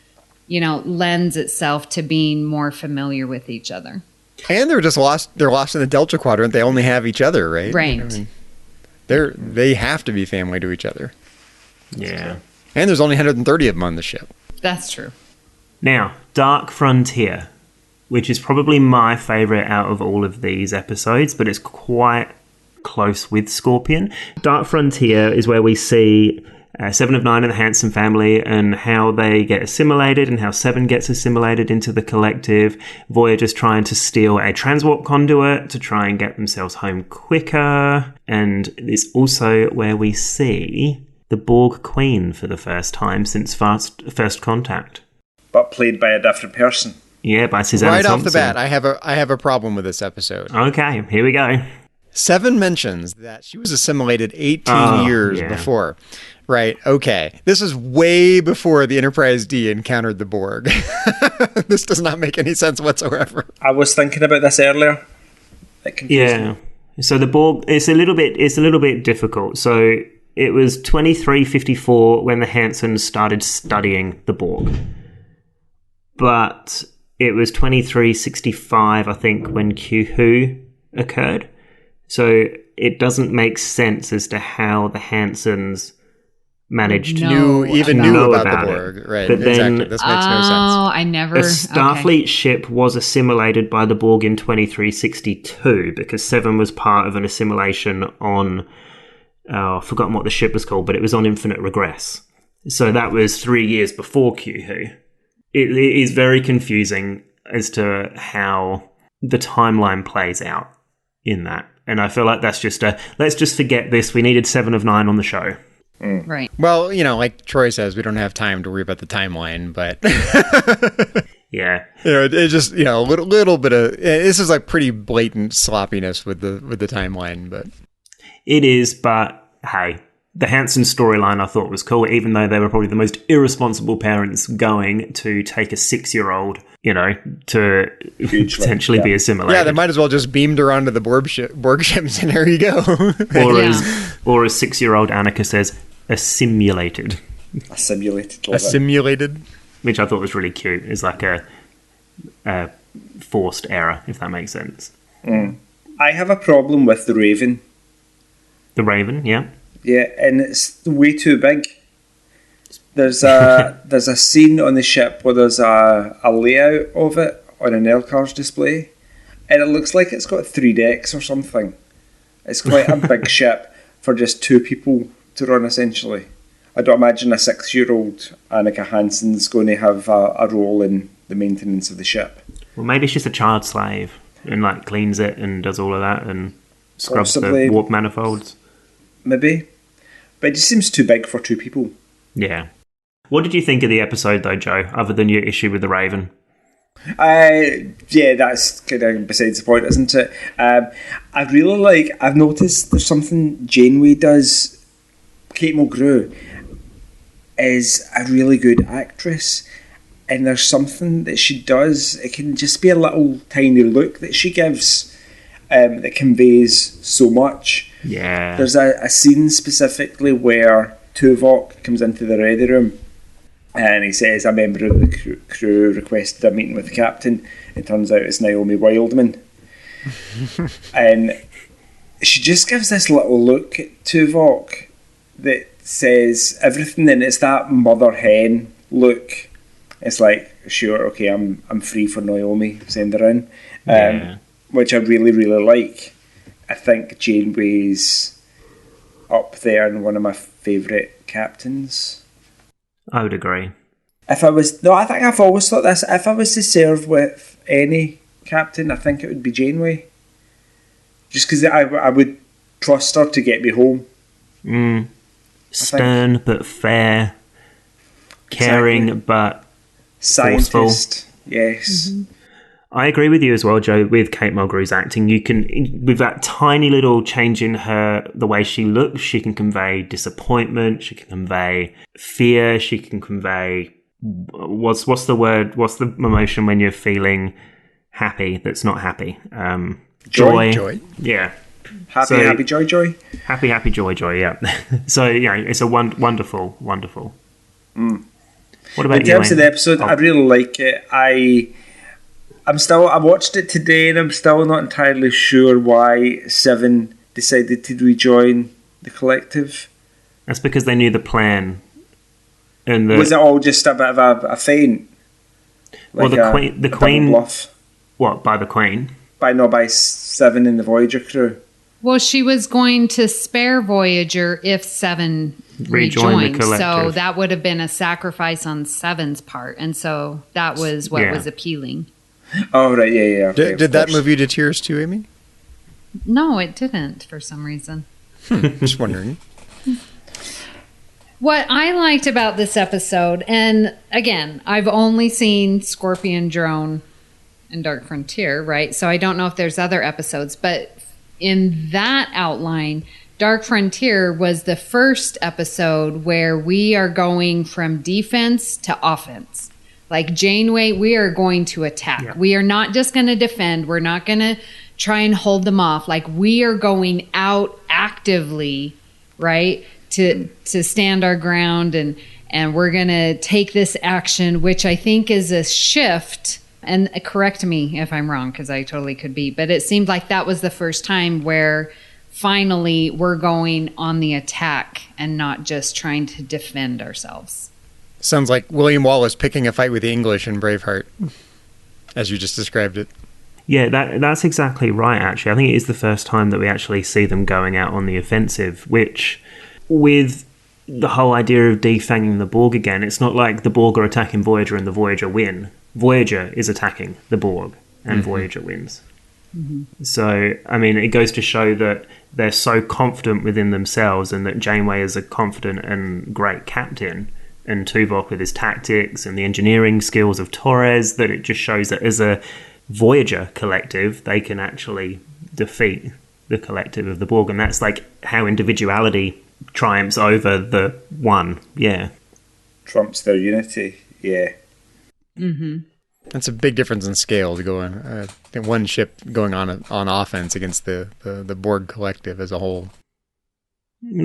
F: lends itself to being more familiar with each other.
A: And they're just lost. They're lost in the Delta Quadrant. They only have each other, right?
F: Right.
A: I mean, they have to be family to each other.
D: Yeah.
A: And there's only 130 of them on the ship.
F: That's true.
D: Now, Dark Frontier, which is probably my favourite out of all of these episodes, but it's quite close with Scorpion. Dark Frontier is where we see 7 of 9 and the Hanson family and how they get assimilated and how 7 gets assimilated into the collective. Voyager's trying to steal a transwarp conduit to try and get themselves home quicker. And it's also where we see the Borg Queen for the first time since First Contact.
E: But played by a different person.
D: Yeah, by Suzanne
A: Right
D: Thompson.
A: off the bat, I have a problem with this episode.
D: Okay, here we go.
A: 7 mentions that she was assimilated 18 years before. Right, okay. This is way before the Enterprise D encountered the Borg. This does not make any sense whatsoever.
E: I was thinking about this earlier. It confused me.
D: So the Borg, it's a little bit difficult. So it was 2354 when the Hansons started studying the Borg. But it was 2365, I think, when Q-Who occurred. So it doesn't make sense as to how the Hansons managed to
A: knew about the Borg.
D: It.
A: Right,
D: but
A: exactly.
D: Then,
A: this makes no sense.
F: Oh, I never...
D: A Starfleet ship was assimilated by the Borg in 2362 because 7 was part of an assimilation on... I've forgotten what the ship was called, but it was on Infinite Regress. So that was 3 years before Q-Who. It is very confusing as to how the timeline plays out in that. And I feel like that's just let's just forget this. We needed 7 of 9 on the show.
F: Right.
A: Well, like Troy says, we don't have time to worry about the timeline, but
D: yeah,
A: it's just a little bit of this is like pretty blatant sloppiness with the timeline, but
D: it is. But hey, the Hanson storyline I thought was cool, even though they were probably the most irresponsible parents going to take a 6-year-old, to potentially be assimilated.
A: Yeah, they might as well just beamed her onto the Borg ships, and there you go.
D: Or as 6-year-old Annika says, assimilated.
A: Assimilated.
D: Which I thought was really cute. It's like a forced error, if that makes sense.
E: I have a problem with the Raven.
D: The Raven, yeah.
E: Yeah, and it's way too big. There's a scene on the ship where there's a layout of it on an LCARS display, and it looks like it's got 3 decks or something. It's quite a big ship for just 2 people to run, essentially. I don't imagine a 6-year-old Annika Hansen's going to have a role in the maintenance of the ship.
D: Well, maybe it's just a child slave and cleans it and does all of that and scrubs the warp manifolds.
E: Maybe. But it just seems too big for 2 people.
D: Yeah. What did you think of the episode, though, Joe, other than your issue with the Raven?
E: Yeah, that's kind of besides the point, isn't it? I really I've noticed there's something Janeway does. Kate Mulgrew is a really good actress, and there's something that she does. It can just be a little tiny look that she gives that conveys so much.
D: Yeah.
E: There's a scene specifically where Tuvok comes into the ready room and he says a member of the crew requested a meeting with the captain. It turns out it's Naomi Wildman. And she just gives this little look at Tuvok that says everything, and it's that mother hen look. It's like, sure, okay, I'm free for Naomi, send her in. Which I really, really like. I think Janeway's up there and one of my favourite captains.
D: I would agree.
E: I think I've always thought this. If I was to serve with any captain, I think it would be Janeway. Just because I would trust her to get me home.
D: Stern but fair. Caring but
E: scientist.
D: Forceful.
E: Yes. Mm-hmm.
D: I agree with you as well, Joe, with Kate Mulgrew's acting. You can, with that tiny little change in her, the way she looks, she can convey disappointment, she can convey fear, she can convey, what's the word, what's the emotion when you're feeling happy that's not happy? Joy. Yeah.
E: Happy, joy.
D: Happy, joy, yeah. So, it's a wonderful. What about you,
E: in terms of the episode, I really like it. I watched it today and I'm still not entirely sure why 7 decided to rejoin the collective.
D: That's because they knew the plan. And
E: was it all just a bit of a feint?
D: Well, the Queen
E: bluff.
D: What, by the Queen?
E: By 7 in the Voyager crew.
F: Well, she was going to spare Voyager if Seven rejoined.
D: the collective.
F: So that would have been a sacrifice on Seven's part. And so that was what was appealing.
E: Oh, right. Yeah. Okay,
A: Did that move you to tears too, Amy?
F: No, it didn't for some reason.
A: Just wondering.
F: What I liked about this episode, and again, I've only seen Scorpion Drone and Dark Frontier, right? So I don't know if there's other episodes, but in that outline, Dark Frontier was the first episode where we are going from defense to offense. Like Janeway, we are going to attack. Yeah. We are not just going to defend. We're not going to try and hold them off. Like we are going out actively, right? To stand our ground and we're going to take this action, which I think is a shift. And correct me if I'm wrong, because I totally could be. But it seemed like that was the first time where finally we're going on the attack and not just trying to defend ourselves.
A: Sounds like William Wallace picking a fight with the English in Braveheart, as you just described it.
D: Yeah, that's exactly right, actually. I think it is the first time that we actually see them going out on the offensive, which, with the whole idea of defanging the Borg again, it's not like the Borg are attacking Voyager and the Voyager win. Voyager is attacking the Borg, and Voyager wins. Mm-hmm. So, I mean, it goes to show that they're so confident within themselves, and that Janeway is a confident and great captain, and Tuvok with his tactics and the engineering skills of Torres, that it just shows that as a Voyager collective, they can actually defeat the collective of the Borg. And that's like how individuality triumphs over the one. Yeah.
E: Trumps their unity. Yeah.
F: Mm-hmm.
A: That's a big difference in scale to go on. I think one ship going on offense against the Borg collective as a whole.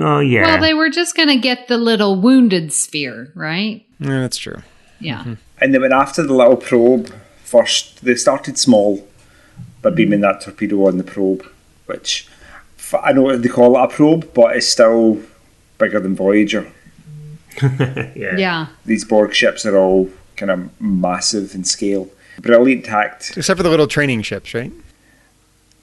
D: Oh, yeah.
F: Well, they were just going to get the little wounded sphere, right?
A: Yeah, that's true.
F: Yeah.
A: Mm-hmm.
E: And they went after the little probe first. They started small, but beaming that torpedo on the probe, which I know they call it a probe, but it's still bigger than Voyager.
F: Yeah.
E: These Borg ships are all kind of massive in scale. Brilliant tact.
A: Except for the little training ships, right?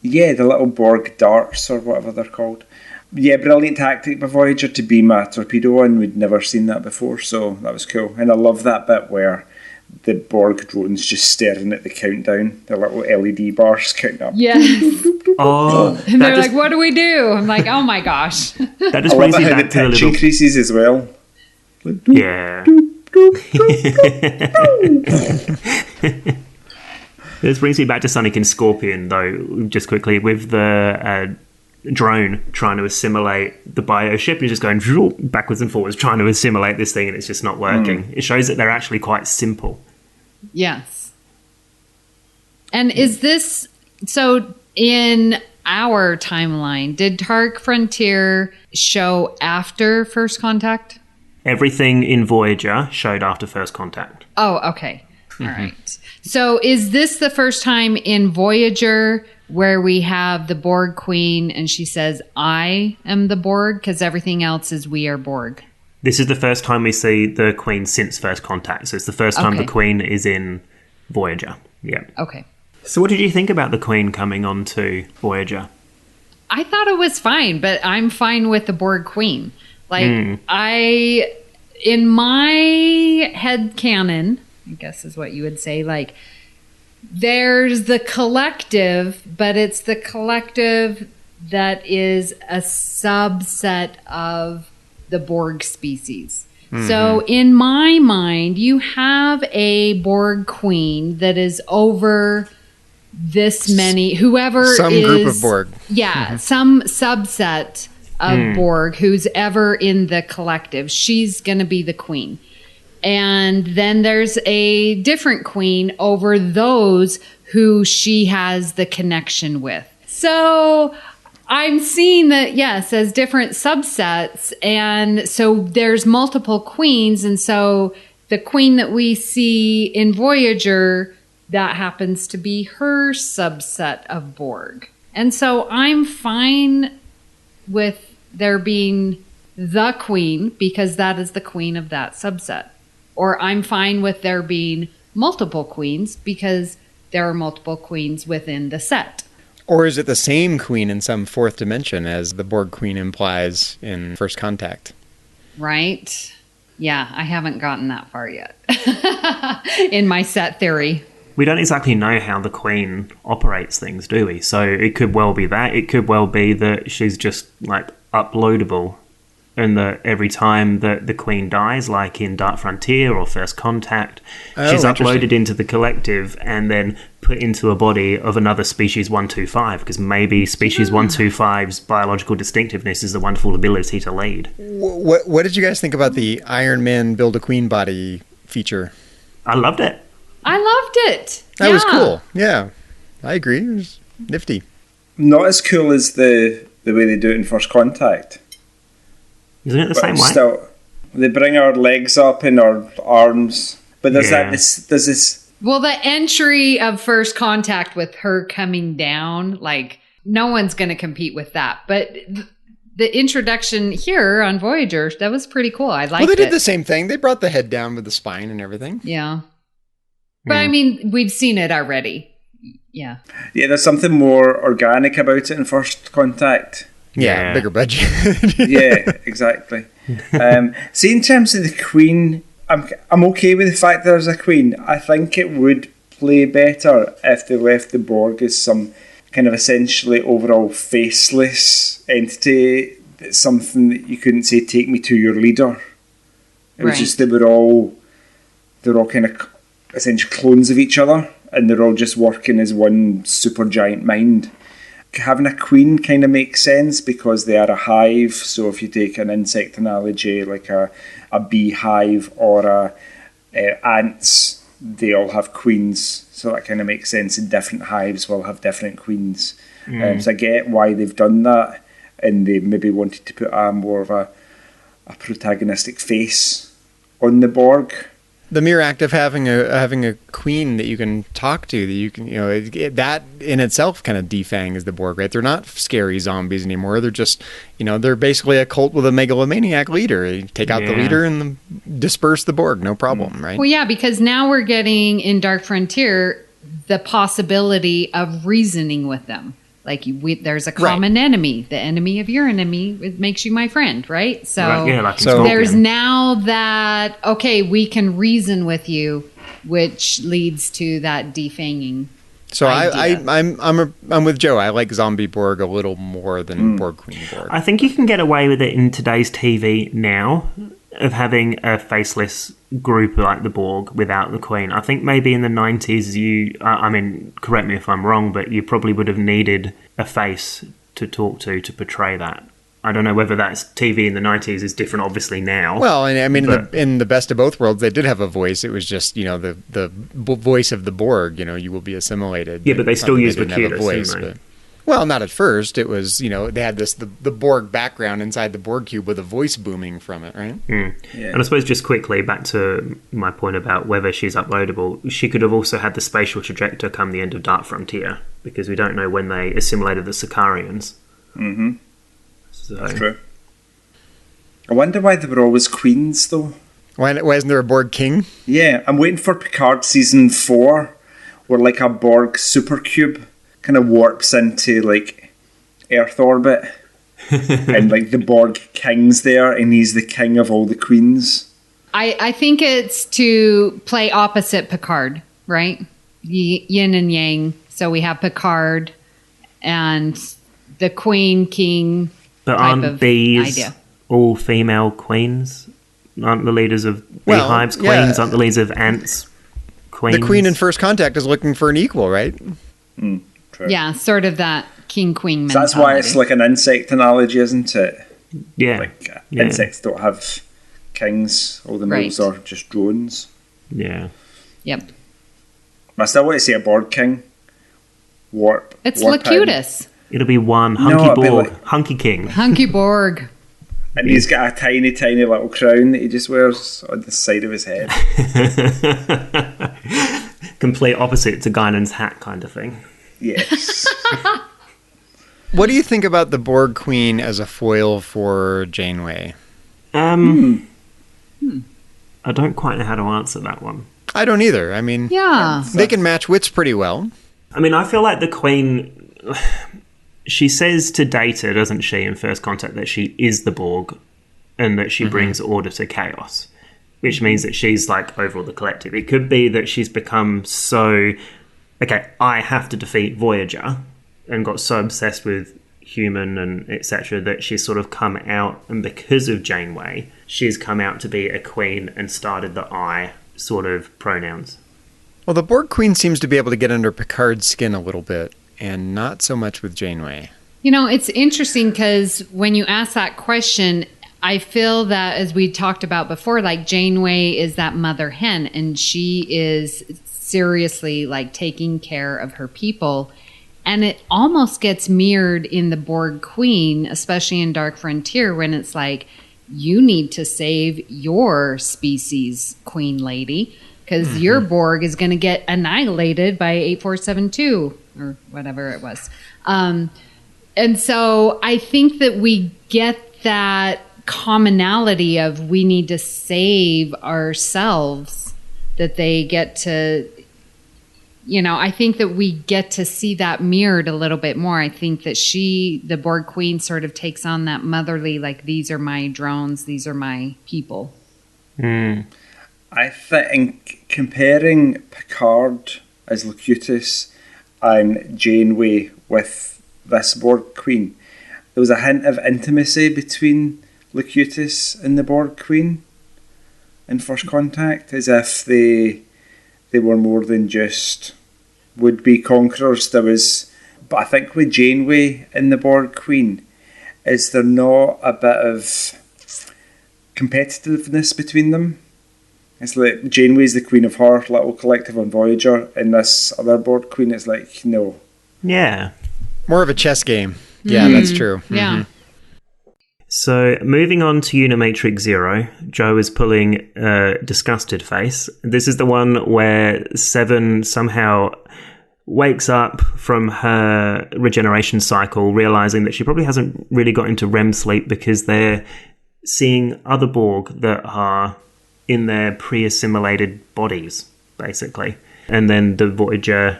E: Yeah, the little Borg darts or whatever they're called. Yeah, brilliant tactic by Voyager to beam a torpedo on. We'd never seen that before, so that was cool. And I love that bit where the Borg drone's just staring at the countdown. The little LED bars counting up.
F: Yes.
D: Oh,
F: and they're like, what do we do? I'm like, oh my gosh.
D: That just brings me back to the
E: pitch
D: little...
E: increases as well.
D: Yeah. This brings me back to Sonic and Scorpion, though, just quickly, with the drone trying to assimilate the bioship and just going backwards and forwards, trying to assimilate this thing, and it's just not working. It shows that they're actually quite simple.
F: Yes. And is this... So, in our timeline, did Dark Frontier show after First Contact?
D: Everything in Voyager showed after First Contact.
F: Oh, okay. All right. So is this the first time in Voyager where we have the Borg Queen and she says, I am the Borg? Because everything else is we are Borg.
D: This is the first time we see the Queen since First Contact. So it's the first time the Queen is in Voyager. Yeah.
F: Okay.
D: So what did you think about the Queen coming on to Voyager?
F: I thought it was fine, but I'm fine with the Borg Queen. Like, in my head canon, I guess is what you would say, like, there's the collective, but it's the collective that is a subset of the Borg species. Mm-hmm. So in my mind, you have a Borg Queen that is over this many, whoever
A: some
F: is...
A: group of Borg.
F: Yeah, some subset of Borg who's ever in the collective. She's going to be the queen. And then there's a different queen over those who she has the connection with. So I'm seeing that, yes, as different subsets. And so there's multiple queens. And so the queen that we see in Voyager, that happens to be her subset of Borg. And so I'm fine with there being the queen because that is the queen of that subset. Or I'm fine with there being multiple queens because there are multiple queens within the set.
A: Or is it the same queen in some fourth dimension as the Borg queen implies in First Contact?
F: Right? Yeah, I haven't gotten that far yet in my set theory.
D: We don't exactly know how the Queen operates things, do we? So it could well be that. It could well be that she's just, like, uploadable, and that every time that the Queen dies, like in Dark Frontier or First Contact, she's uploaded into the collective and then put into a body of another species 125, because maybe species 125's biological distinctiveness is the wonderful ability to lead.
A: What did you guys think about the Iron Man build a queen body feature?
D: I loved it.
F: I loved it.
A: That was cool. Yeah, I agree. It was nifty.
E: Not as cool as the way they do it in First Contact.
D: Isn't it the same way?
E: Still, they bring our legs up and our arms, but there's this.
F: Well, the entry of First Contact with her coming down, like, no one's going to compete with that. But the introduction here on Voyager, that was pretty cool. I liked it.
A: Well, they did the same thing. They brought the head down with the spine and everything.
F: Yeah. But I mean, we've seen it already. Yeah. Yeah,
E: there's something more organic about it in First Contact.
A: Yeah, bigger budget.
E: Yeah, exactly. See, in terms of the Queen, I'm okay with the fact there's a Queen. I think it would play better if they left the Borg as some kind of essentially overall faceless entity. That's something that you couldn't say, take me to your leader. It was just they're all kind of essentially clones of each other, and they're all just working as one super giant mind. Having a queen kind of makes sense because they are a hive. So if you take an insect analogy, like a beehive or ants, they all have queens. So that kind of makes sense. And different hives will have different queens. So I get why they've done that, and they maybe wanted to put more of a protagonistic face on the Borg.
A: The mere act of having a queen that you can talk to, that you can, that in itself kind of defangs the Borg, right? They're not scary zombies anymore. They're just, they're basically a cult with a megalomaniac leader. You take out the leader and disperse the Borg, no problem, right?
F: Well, yeah, because now we're getting in Dark Frontier the possibility of reasoning with them. Like, there's a common enemy. The enemy of your enemy, it makes you my friend, right? So, there's now that, okay, we can reason with you, which leads to that defanging.
A: So I'm with Joe. I like Zombie Borg a little more than Borg Queen Borg.
D: I think you can get away with it in today's TV now, of having a faceless group like the Borg without the Queen. I think maybe in the 90s, I mean, correct me if I'm wrong, but you probably would have needed a face to talk to portray that. I don't know whether that's TV in the 90s is different, obviously, now.
A: Well, and I mean, in the best of both worlds, they did have a voice. It was just, the voice of the Borg, you will be assimilated.
D: Yeah, but they still use Vacutus,
A: voice, didn't they? Well, not at first. It was, they had the Borg background inside the Borg cube with a voice booming from it, right?
D: Yeah. And I suppose just quickly back to my point about whether she's uploadable, she could have also had the spatial trajector come the end of Dark Frontier, because we don't know when they assimilated the Sicarians.
E: Mm-hmm. So. That's true. I wonder why they were always queens, though.
A: Why isn't there a Borg king?
E: Yeah, I'm waiting for Picard season 4, where like a Borg supercube kind of warps into like Earth orbit, and like the Borg king's there, and he's the king of all the queens.
F: I think it's to play opposite Picard, right? Yin and yang. So we have Picard and the queen king.
D: But aren't these all female queens? Aren't the leaders of beehives queens? Aren't the leaders of ants queens?
A: The queen in First Contact is looking for an equal, right?
E: True.
F: Yeah, sort of that king-queen mentality.
E: So that's why it's like an insect analogy, isn't it?
D: Yeah.
E: Like insects don't have kings. All the males are just drones.
D: Yeah.
F: Yep.
E: I still want to say a Borg king. Warp.
F: It's Locutus.
D: It'll be one Hunky Borg. Hunky King.
F: Hunky Borg.
E: And he's got a tiny, tiny little crown that he just wears on the side of his head.
D: Complete opposite to Guinan's hat kind of thing.
E: Yes.
A: What do you think about the Borg Queen as a foil for Janeway?
D: I don't quite know how to answer that one.
A: I don't either. I mean, they can match wits pretty well.
D: I mean, I feel like the Queen she says to Data, doesn't she, in First Contact, that she is the Borg and that she brings order to chaos, which means that she's like overall the collective. It could be that she's become so, okay, I have to defeat Voyager, and got so obsessed with human and etc. that she's sort of come out, and because of Janeway, she's come out to be a queen and started the I sort of pronouns.
A: Well, the Borg Queen seems to be able to get under Picard's skin a little bit, and not so much with Janeway.
F: You know, it's interesting because when you ask that question, I feel that, as we talked about before, like Janeway is that mother hen, and she is seriously like taking care of her people. And it almost gets mirrored in the Borg Queen, especially in Dark Frontier, when it's like, you need to save your species, Queen Lady, because your Borg is going to get annihilated by 8472 or whatever it was. And so I think that we get that commonality of we need to save ourselves, that they get to... You know, I think that we get to see that mirrored a little bit more. I think that the Borg Queen, sort of takes on that motherly, like, these are my drones, these are my people.
E: I think comparing Picard as Locutus and Janeway with this Borg Queen, there was a hint of intimacy between Locutus and the Borg Queen in First Contact, as if they were more than just would-be conquerors. There was, but I think with Janeway and the Borg Queen, is there not a bit of competitiveness between them? It's like Janeway's the queen of her little collective on Voyager, and this other Borg Queen is like, no.
D: Yeah.
A: More of a chess game. Yeah, that's true.
F: Yeah.
D: So, moving on to Unimatrix Zero, Joe is pulling a disgusted face. This is the one where Seven somehow wakes up from her regeneration cycle, realizing that she probably hasn't really got into REM sleep because they're seeing other Borg that are in their pre-assimilated bodies, basically. And then the Voyager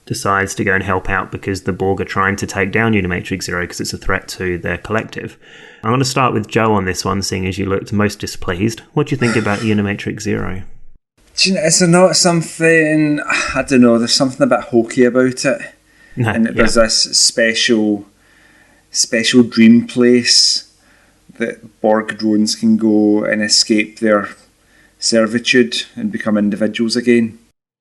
D: decides to go and help out because the Borg are trying to take down Unimatrix Zero because it's a threat to their collective. I'm going to start with Joe on this one, seeing as you looked most displeased. What do you think about Unimatrix Zero?
E: Is there not something, I don't know, there's something a bit hokey about it. And there's this special dream place that Borg drones can go and escape their servitude and become individuals again.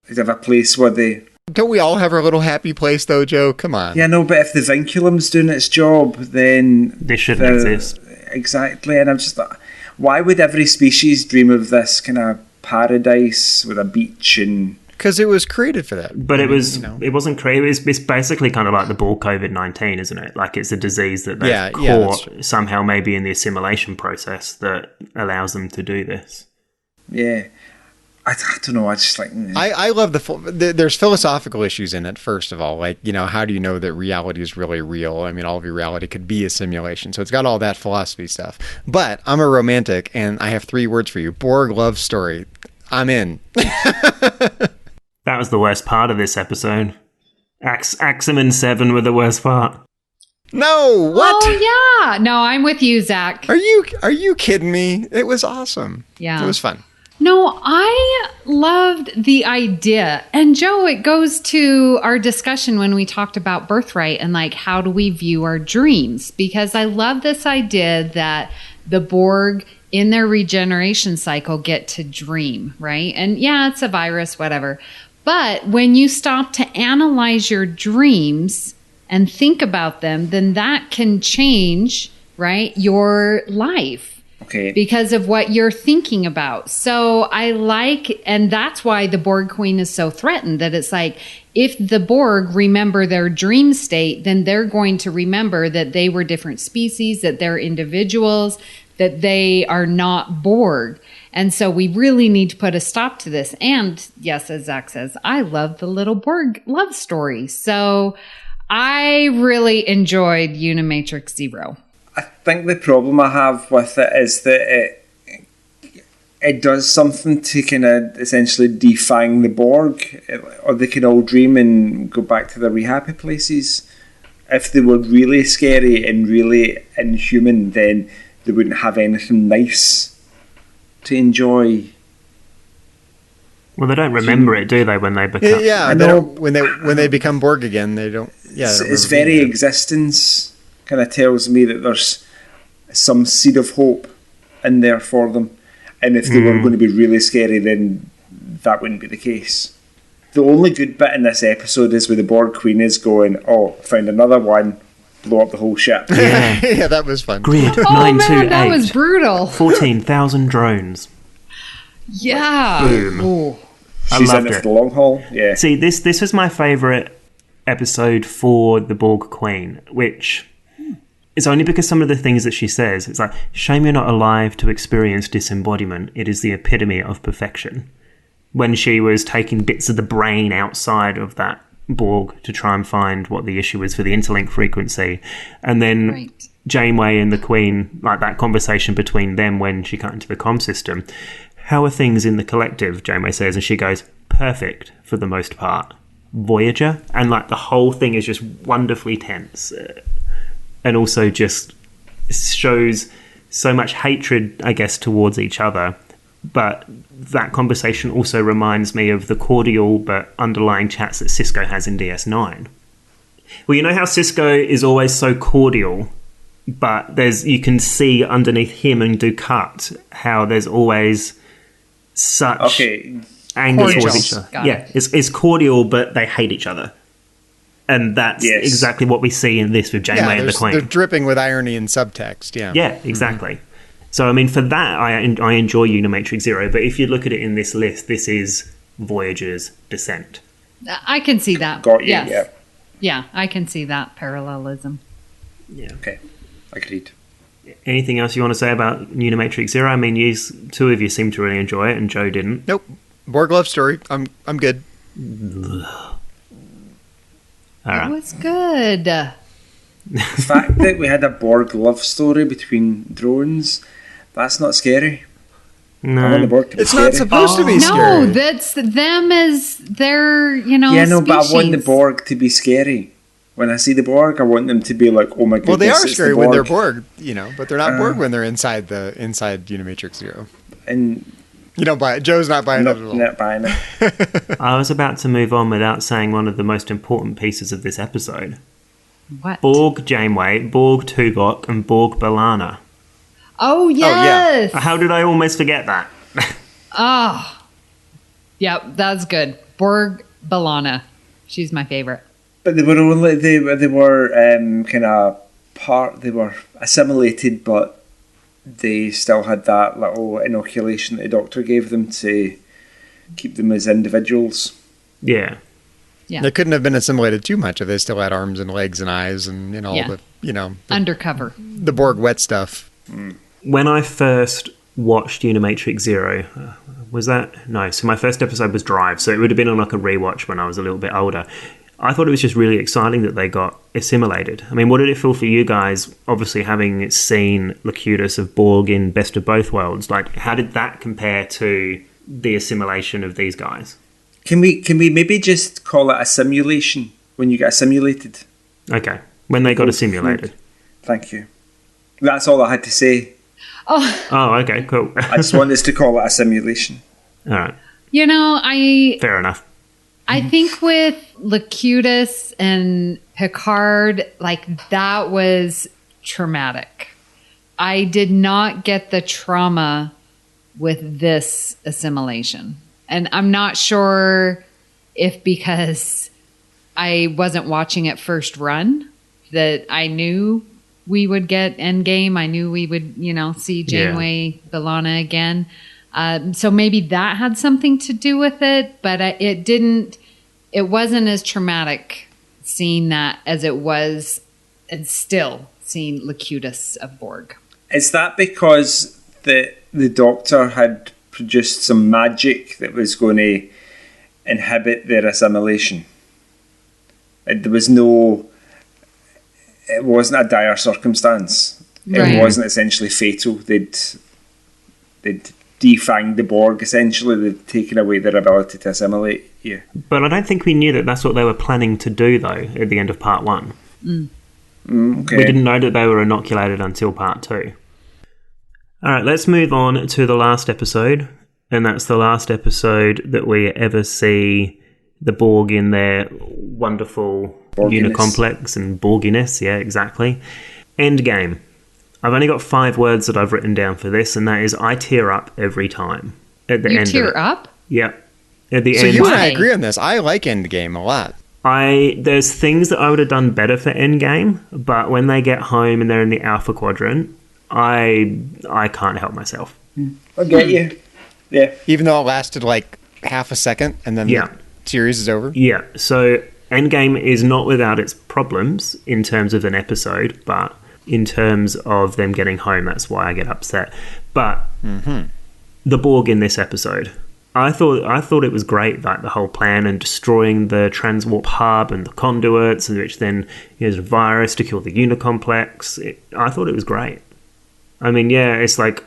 E: They have a place where they...
A: Don't we all have our little happy place, though, Joe? Come on.
E: Yeah, no, but if the vinculum's doing its job, then...
D: They shouldn't exist.
E: Exactly, and I'm just like, why would every species dream of this kind of paradise with a beach and...
A: Because it was created for that.
D: But it wasn't created. It's basically kind of like the Borg COVID-19, isn't it? Like it's a disease that they've caught somehow maybe in the assimilation process that allows them to do this.
E: Yeah. I don't know. I just like...
A: I love there's philosophical issues in it, first of all. Like, you know, how do you know that reality is really real? I mean, all of your reality could be a simulation. So it's got all that philosophy stuff. But I'm a romantic, and I have 3 words for you. Borg love story. I'm in.
D: That was the worst part of this episode. Axum and Seven were the worst part.
A: No, what?
F: Oh, yeah. No, I'm with you, Zach.
A: Are you kidding me? It was awesome.
F: Yeah.
A: It was fun.
F: No, I loved the idea. And Joe, it goes to our discussion when we talked about birthright and like, how do we view our dreams? Because I love this idea that the Borg in their regeneration cycle get to dream, right? And yeah, it's a virus, whatever. But when you stop to analyze your dreams and think about them, then that can change, right, your life.
E: Okay.
F: Because of what you're thinking about. So I like, and that's why the Borg Queen is so threatened, that it's like, if the Borg remember their dream state, then they're going to remember that they were different species, that they're individuals, that they are not Borg. And so we really need to put a stop to this. And yes, as Zach says, I love the little Borg love story. So I really enjoyed Unimatrix Zero.
E: I think the problem I have with it is that it does something to kind of essentially defang the Borg, or they can all dream and go back to their wee happy places. If they were really scary and really inhuman, then they wouldn't have anything nice to enjoy.
D: Well, they don't remember it, do they? When they become
A: Yeah, they don't, when they become Borg again, they don't. Yeah,
E: its very existence kind of tells me that there's some seed of hope in there for them. And if they were going to be really scary, then that wouldn't be the case. The only good bit in this episode is where the Borg Queen is going, "Oh, found another one, blow up the whole ship."
D: Yeah,
A: yeah, that was fun.
D: Grid
F: Oh
D: 928.
F: man, that was brutal.
D: 14,000 drones.
F: Yeah.
D: Boom.
F: Ooh.
D: I
E: She's in
D: loved
E: it for
D: it.
E: the long haul. Yeah.
D: See, this was my favourite episode for the Borg Queen, which is only because some of the things that she says. It's like, shame you're not alive to experience disembodiment. It is the epitome of perfection. When she was taking bits of the brain outside of that Borg to try and find what the issue is for the interlink frequency. And then
F: Right.
D: Janeway and the Queen, like that conversation between them when she got into the comm system. How are things in the collective, Janeway says, and she goes, perfect for the most part. Voyager? And like the whole thing is just wonderfully tense. And also just shows so much hatred, I guess, towards each other. But that conversation also reminds me of the cordial but underlying chats that Sisko has in DS9. Well, you know how Sisko is always so cordial, but you can see underneath him and Ducat how there's always such anger
F: Cordial.
D: towards each other.
F: Got
D: Yeah,
F: it.
D: it's cordial, but they hate each other. And that's
E: Yes.
D: exactly what we see in this with Janeway and the Queen.
A: They're dripping with irony and subtext. Yeah.
D: Yeah, exactly. So, I mean, for that, I enjoy Unimatrix Zero, but if you look at it in this list, this is Voyager's descent.
F: I can see that.
E: Got you.
F: Yes.
E: Yeah.
F: Yeah, I can see that parallelism.
D: Yeah.
E: Okay. Agreed.
D: Anything else you want to say about Unimatrix Zero? I mean, two of you seem to really enjoy it, and Joe didn't.
A: Nope. Borg love story. I'm good.
D: All right.
F: It was good.
E: The fact that we had a Borg love story between drones, that's not scary. I want the
D: No.
E: Borg to be
A: It's
E: scary.
A: not supposed to be
F: No,
A: scary.
F: that's them as their,
E: Yeah, no, but I want the
F: species.
E: Borg to be scary. When I see the Borg, I want them to be like, "Oh my goodness!"
A: Well, they are
E: it's
A: scary
E: the
A: when they're
E: Borg.
A: Borg, but they're not Borg when they're inside Unimatrix Zero.
E: And
A: You don't buy it. Joe's not buying it at all.
E: not buying it.
D: I was about to move on without saying one of the most important pieces of this episode.
F: What?
D: Borg Janeway, Borg Tuvok, and Borg B'Elanna.
F: Oh, yes.
D: How did I almost forget that?
F: Oh. Yep, that's good. Borg B'Elanna. She's my favorite.
E: But they were only they were kind of part. They were assimilated, but they still had that little inoculation that the Doctor gave them to keep them as individuals.
D: Yeah.
F: Yeah.
A: They couldn't have been assimilated too much if they still had arms and legs and eyes and all
F: Yeah. Undercover.
A: the Borg wet stuff.
D: When I first watched Unimatrix Zero, was that? No, so my first episode was Drive, so it would have been on like a rewatch when I was a little bit older. I thought it was just really exciting that they got assimilated. I mean, what did it feel for you guys, obviously having seen Locutus of Borg in Best of Both Worlds? Like, how did that compare to the assimilation of these guys?
E: Can we maybe just call it a simulation when you get assimilated?
D: Okay, when they got assimilated.
E: Thank you. That's all I had to say.
D: Oh, okay, cool.
E: I just want us to call it a simulation.
D: All right,
F: You know,
D: fair enough.
F: I think with Locutus and Picard, like that was traumatic. I did not get the trauma with this assimilation. And I'm not sure if because I wasn't watching it first run that I knew we would get Endgame. I knew we would, see Janeway B'Elanna again. So maybe that had something to do with it, but it wasn't as traumatic seeing that as it was and still seeing Locutus of Borg.
E: Is that because the Doctor had produced some magic that was going to inhibit their assimilation? There was it wasn't a dire circumstance.
F: Right.
E: It wasn't essentially fatal. They'd defanged the Borg, essentially. They'd taken away their ability to assimilate you.
D: But I don't think we knew that that's what they were planning to do, though, at the end of part one.
E: Okay.
D: We didn't know that they were inoculated until part 2. All right, let's move on to the last episode, and that's the last episode that we ever see the Borg in their wonderful
E: Borginess.
D: unicomplex and Borginess. Yeah, exactly. Endgame. I've only got 5 words that I've written down for this, and that is I tear up every time. At the
F: You
D: end
F: tear
D: of it.
F: up?
D: Yep. At the
A: So
D: end.
A: you and I
F: Why?
A: agree on this. I like Endgame a lot.
D: There's things that I would have done better for Endgame, but when they get home and they're in the Alpha Quadrant, I can't help myself.
E: I get you. Yeah.
A: Even though it lasted like half a second and then
D: Yeah.
A: the series is over.
D: Yeah, so Endgame is not without its problems in terms of an episode, but in terms of them getting home, that's why I get upset. But the Borg in this episode, I thought it was great, like the whole plan and destroying the transwarp hub and the conduits, and which then there's a virus to kill the unicomplex. I thought it was great. I mean, yeah, it's like,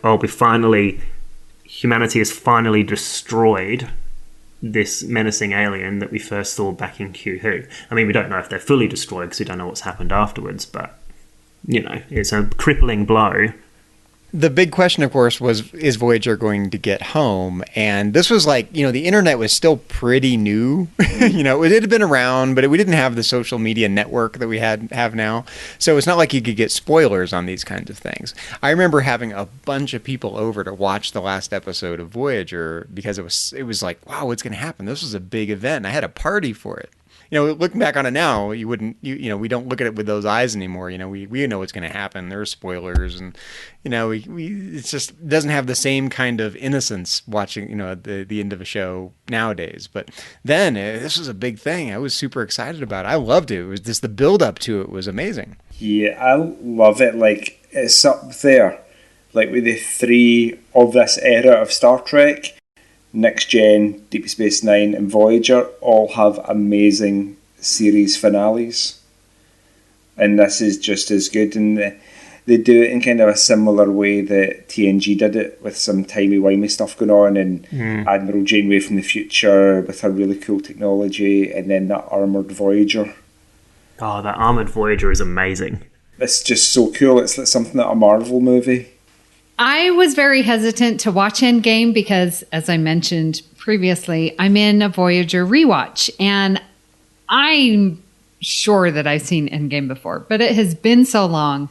D: humanity has finally destroyed this menacing alien that we first saw back in Q2. I mean, we don't know if they're fully destroyed because we don't know what's happened afterwards, but, it's a crippling blow.
A: The big question, of course, was, is Voyager going to get home? And this was like, the internet was still pretty new. It had been around, but we didn't have the social media network that we have now. So it's not like you could get spoilers on these kinds of things. I remember having a bunch of people over to watch the last episode of Voyager because it was like, wow, what's going to happen? This was a big event. I had a party for it. Looking back on it now, you wouldn't, we don't look at it with those eyes anymore. We know what's going to happen. There are spoilers, and it just doesn't have the same kind of innocence watching, at the end of a show nowadays. But then this was a big thing. I was super excited about it. I loved it. It was just the build up to it was amazing.
E: Yeah, I love it. Like, it's up there, like with the 3 of this era of Star Trek. Next Gen, Deep Space Nine, and Voyager all have amazing series finales, and this is just as good. And they do it in kind of a similar way that TNG did it, with some timey-wimey stuff going on, and Admiral Janeway from the future with her really cool technology, and then that armoured Voyager.
D: Oh, that armoured Voyager is amazing.
E: It's just so cool. It's like something like a Marvel movie.
F: I was very hesitant to watch Endgame because, as I mentioned previously, I'm in a Voyager rewatch, and I'm sure that I've seen Endgame before, but it has been so long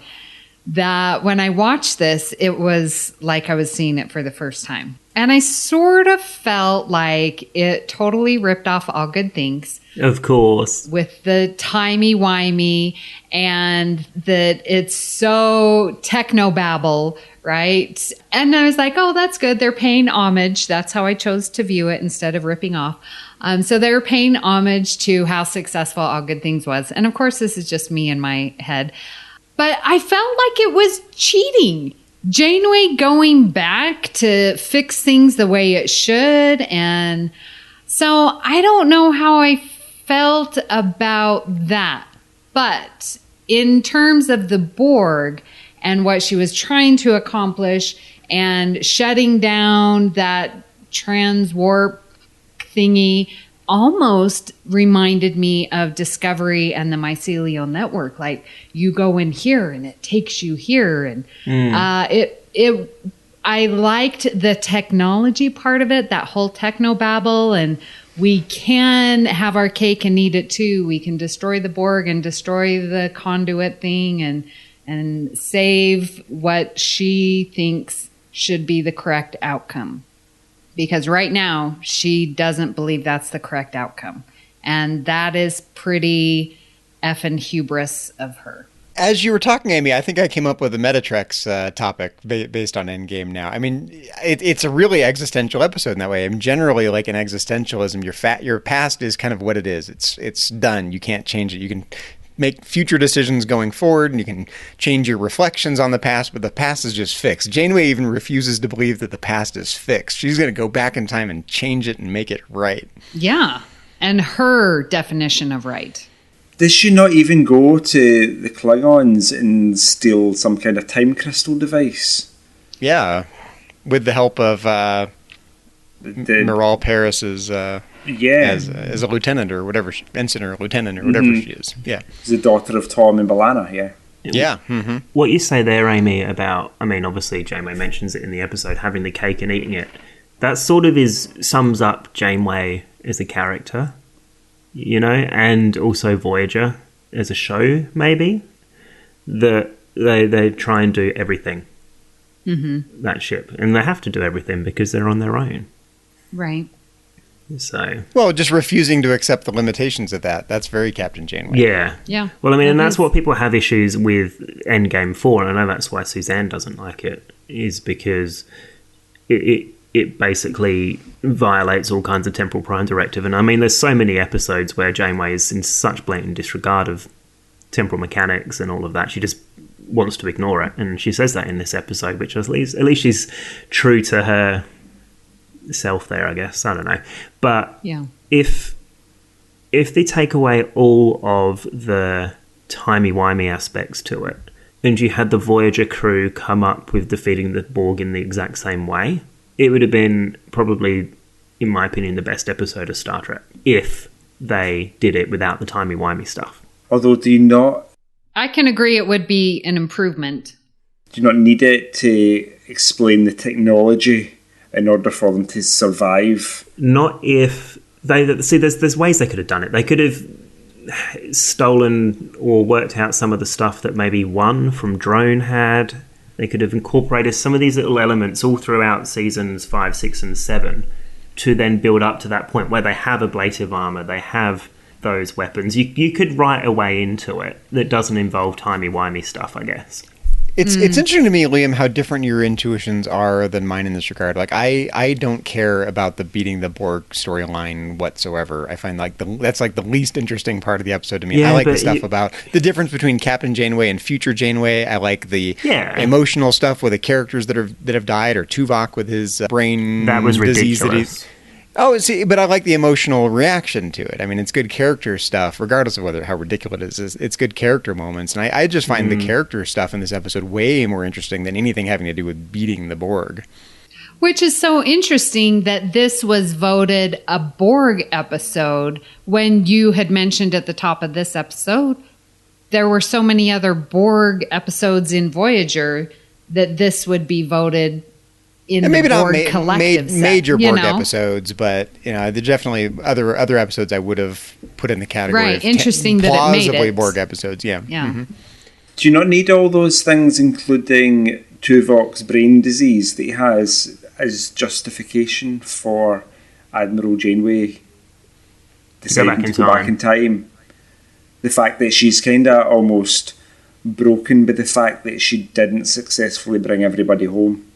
F: that when I watched this, it was like I was seeing it for the first time. And I sort of felt like it totally ripped off All Good Things.
D: Of course.
F: With the timey-wimey, and that it's so technobabble, right? And I was like, oh, that's good. They're paying homage. That's how I chose to view it instead of ripping off. So they were paying homage to how successful All Good Things was. And of course, this is just me in my head. But I felt like it was cheating. Janeway going back to fix things the way it should. And so I don't know how I felt about that. But in terms of the Borg and what she was trying to accomplish and shutting down that transwarp thingy almost reminded me of Discovery and the Mycelial Network. Like, you go in here and it takes you here. And I liked the technology part of it, that whole technobabble, and we can have our cake and eat it too. We can destroy the Borg and destroy the conduit thing and save what she thinks should be the correct outcome. Because right now, she doesn't believe that's the correct outcome. And that is pretty effing hubris of her.
A: As you were talking, Amy, I think I came up with a Metatrex topic based on Endgame now. I mean, it's a really existential episode in that way. I mean, generally, like in existentialism, your past is kind of what it is. It's done. You can't change it. You can make future decisions going forward, and you can change your reflections on the past, but the past is just fixed. Janeway even refuses to believe that the past is fixed. She's going to go back in time and change it and make it right.
F: Yeah, and her definition of right.
E: Does she not even go to the Klingons and steal some kind of time crystal device?
A: Yeah, with the help of Miral Paris's as a lieutenant or whatever, ensign or lieutenant or whatever she is. Yeah,
E: the daughter of Tom and B'Elanna. Yeah.
A: Yeah. Mm-hmm.
D: What you say there, Amy, about, I mean, obviously Janeway mentions it in the episode, having the cake and eating it. That sort of sums up Janeway as a character, you know, and also Voyager as a show, maybe. That they try and do everything, that ship. And they have to do everything because they're on their own.
F: Right.
D: So,
A: Well, just refusing to accept the limitations of that. That's very Captain Janeway.
D: yeah.
F: Yeah.
D: Well, I mean, and
F: That
D: that's
F: is-
D: what people have issues with Endgame for. And I know that's why Suzanne doesn't like it, is because it basically violates all kinds of temporal prime directive. And I mean, there's so many episodes where Janeway is in such blatant disregard of temporal mechanics and all of that. She just wants to ignore it. And she says that in this episode, which at least she's true to her self there, I guess. I don't know. But
F: Yeah.
D: if they take away all of the timey-wimey aspects to it, and you had the Voyager crew come up with defeating the Borg in the exact same way, it would have been probably, in my opinion, the best episode of Star Trek, if they did it without the timey-wimey stuff.
E: Although, do you not
F: I can agree it would be an improvement.
E: need it to explain the technology in order for them to survive?
D: Not if they... See, there's ways they could have done it. They could have stolen or worked out some of the stuff that maybe one from Drone had. They could have incorporated some of these little elements all throughout seasons 5, 6, and 7 to then build up to that point where they have ablative armor, they have those weapons. You could write a way into it that doesn't involve timey-wimey stuff, I guess.
A: It's interesting to me, Liam, how different your intuitions are than mine in this regard. Like, I don't care about the beating the Borg storyline whatsoever. I find like that's like the least interesting part of the episode to me.
D: Yeah,
A: I like the
D: but
A: stuff about the difference between Captain Janeway and future Janeway. I like the emotional stuff with the characters that have died, or Tuvok with his brain
D: That was
A: disease
D: ridiculous.
A: Oh, see, but I like the emotional reaction to it. I mean, it's good character stuff, regardless of how ridiculous it is. It's good character moments, and I just find the character stuff in this episode way more interesting than anything having to do with beating the Borg.
F: Which is so interesting that this was voted a Borg episode when you had mentioned at the top of this episode there were so many other Borg episodes in Voyager that this would be voted in
A: And maybe
F: the
A: not
F: Borg collective set,
A: major
F: you
A: Borg
F: know?
A: episodes, but there's definitely other episodes I would have put in the category
F: Right,
A: of
F: interesting that it made
A: plausibly
F: it.
A: Borg episodes. Yeah,
F: Yeah.
E: Do you not need all those things, including Tuvok's brain disease that he has, as justification for Admiral Janeway deciding to go back in time? The fact that she's kind of almost broken by the fact that she didn't successfully bring everybody home.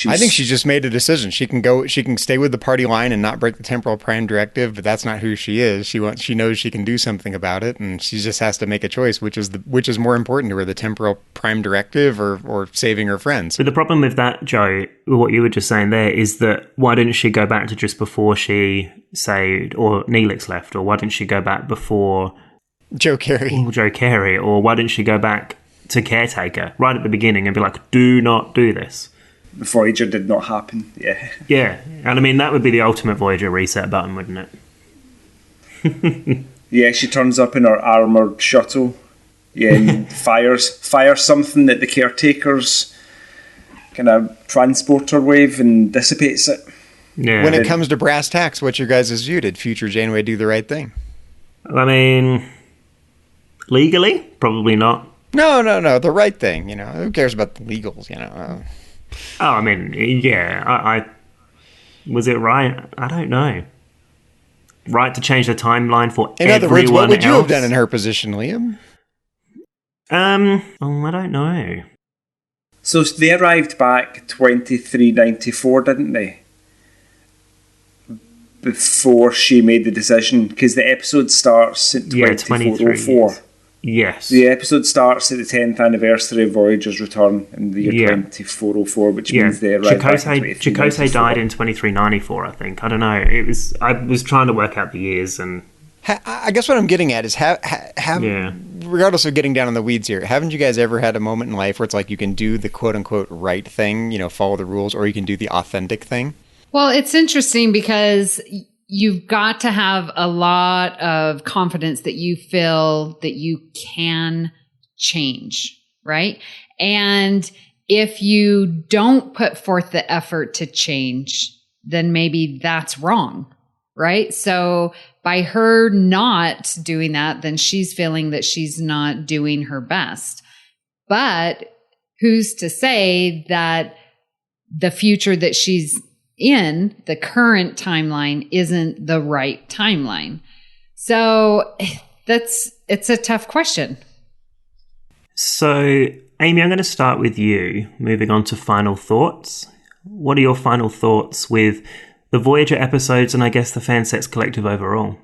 A: I think she just made a decision. She can stay with the party line and not break the temporal prime directive, but that's not who she is. She knows she can do something about it, and she just has to make a choice, which is more important to her, the temporal prime directive or saving her friends.
D: But the problem with that, Joe, what you were just saying there, is that why didn't she go back to just before she saved, or Neelix left, or why didn't she go back before
A: Joe Carey,
D: or why didn't she go back to Caretaker right at the beginning and be like, do not do this?
E: Voyager did not happen, yeah.
D: Yeah, and I mean, that would be the ultimate Voyager reset button, wouldn't it?
E: Yeah, she turns up in her armoured shuttle, and fires something at the Caretaker's kind of transporter wave and dissipates it.
D: Yeah.
A: When it comes to brass tacks, what's your guys' view? Did future Janeway do the right thing?
D: I mean, legally, probably not.
A: No, the right thing. Who cares about the legals?
D: Oh, I mean, yeah, I was it right? I don't know. Right to change the timeline for
A: In other
D: everyone
A: words, what would you
D: else?
A: have done in her position, Liam?
D: I don't know.
E: So they arrived back 2394, didn't they? Before she made the decision, because the episode starts at 2404.
D: Yes.
E: The episode starts at the 10th anniversary of Voyager's return in the year 2404, which means they arrived back in 2394.
D: Chakotay died in 2394, I think. I don't know. I was trying to work out the years, and
A: I guess what I'm getting at is have regardless of getting down in the weeds here, haven't you guys ever had a moment in life where it's like you can do the quote-unquote right thing, follow the rules, or you can do the authentic thing?
F: Well, it's interesting because you've got to have a lot of confidence that you feel that you can change. right? And if you don't put forth the effort to change, then maybe that's wrong, right? So by her not doing that, then she's feeling that she's not doing her best. But who's to say that the future that she's in, the current timeline, isn't the right timeline? So it's a tough question.
D: So, Amy, I'm going to start with you, moving on to final thoughts. What are your final thoughts with the Voyager episodes and I guess the Fansets Collective overall?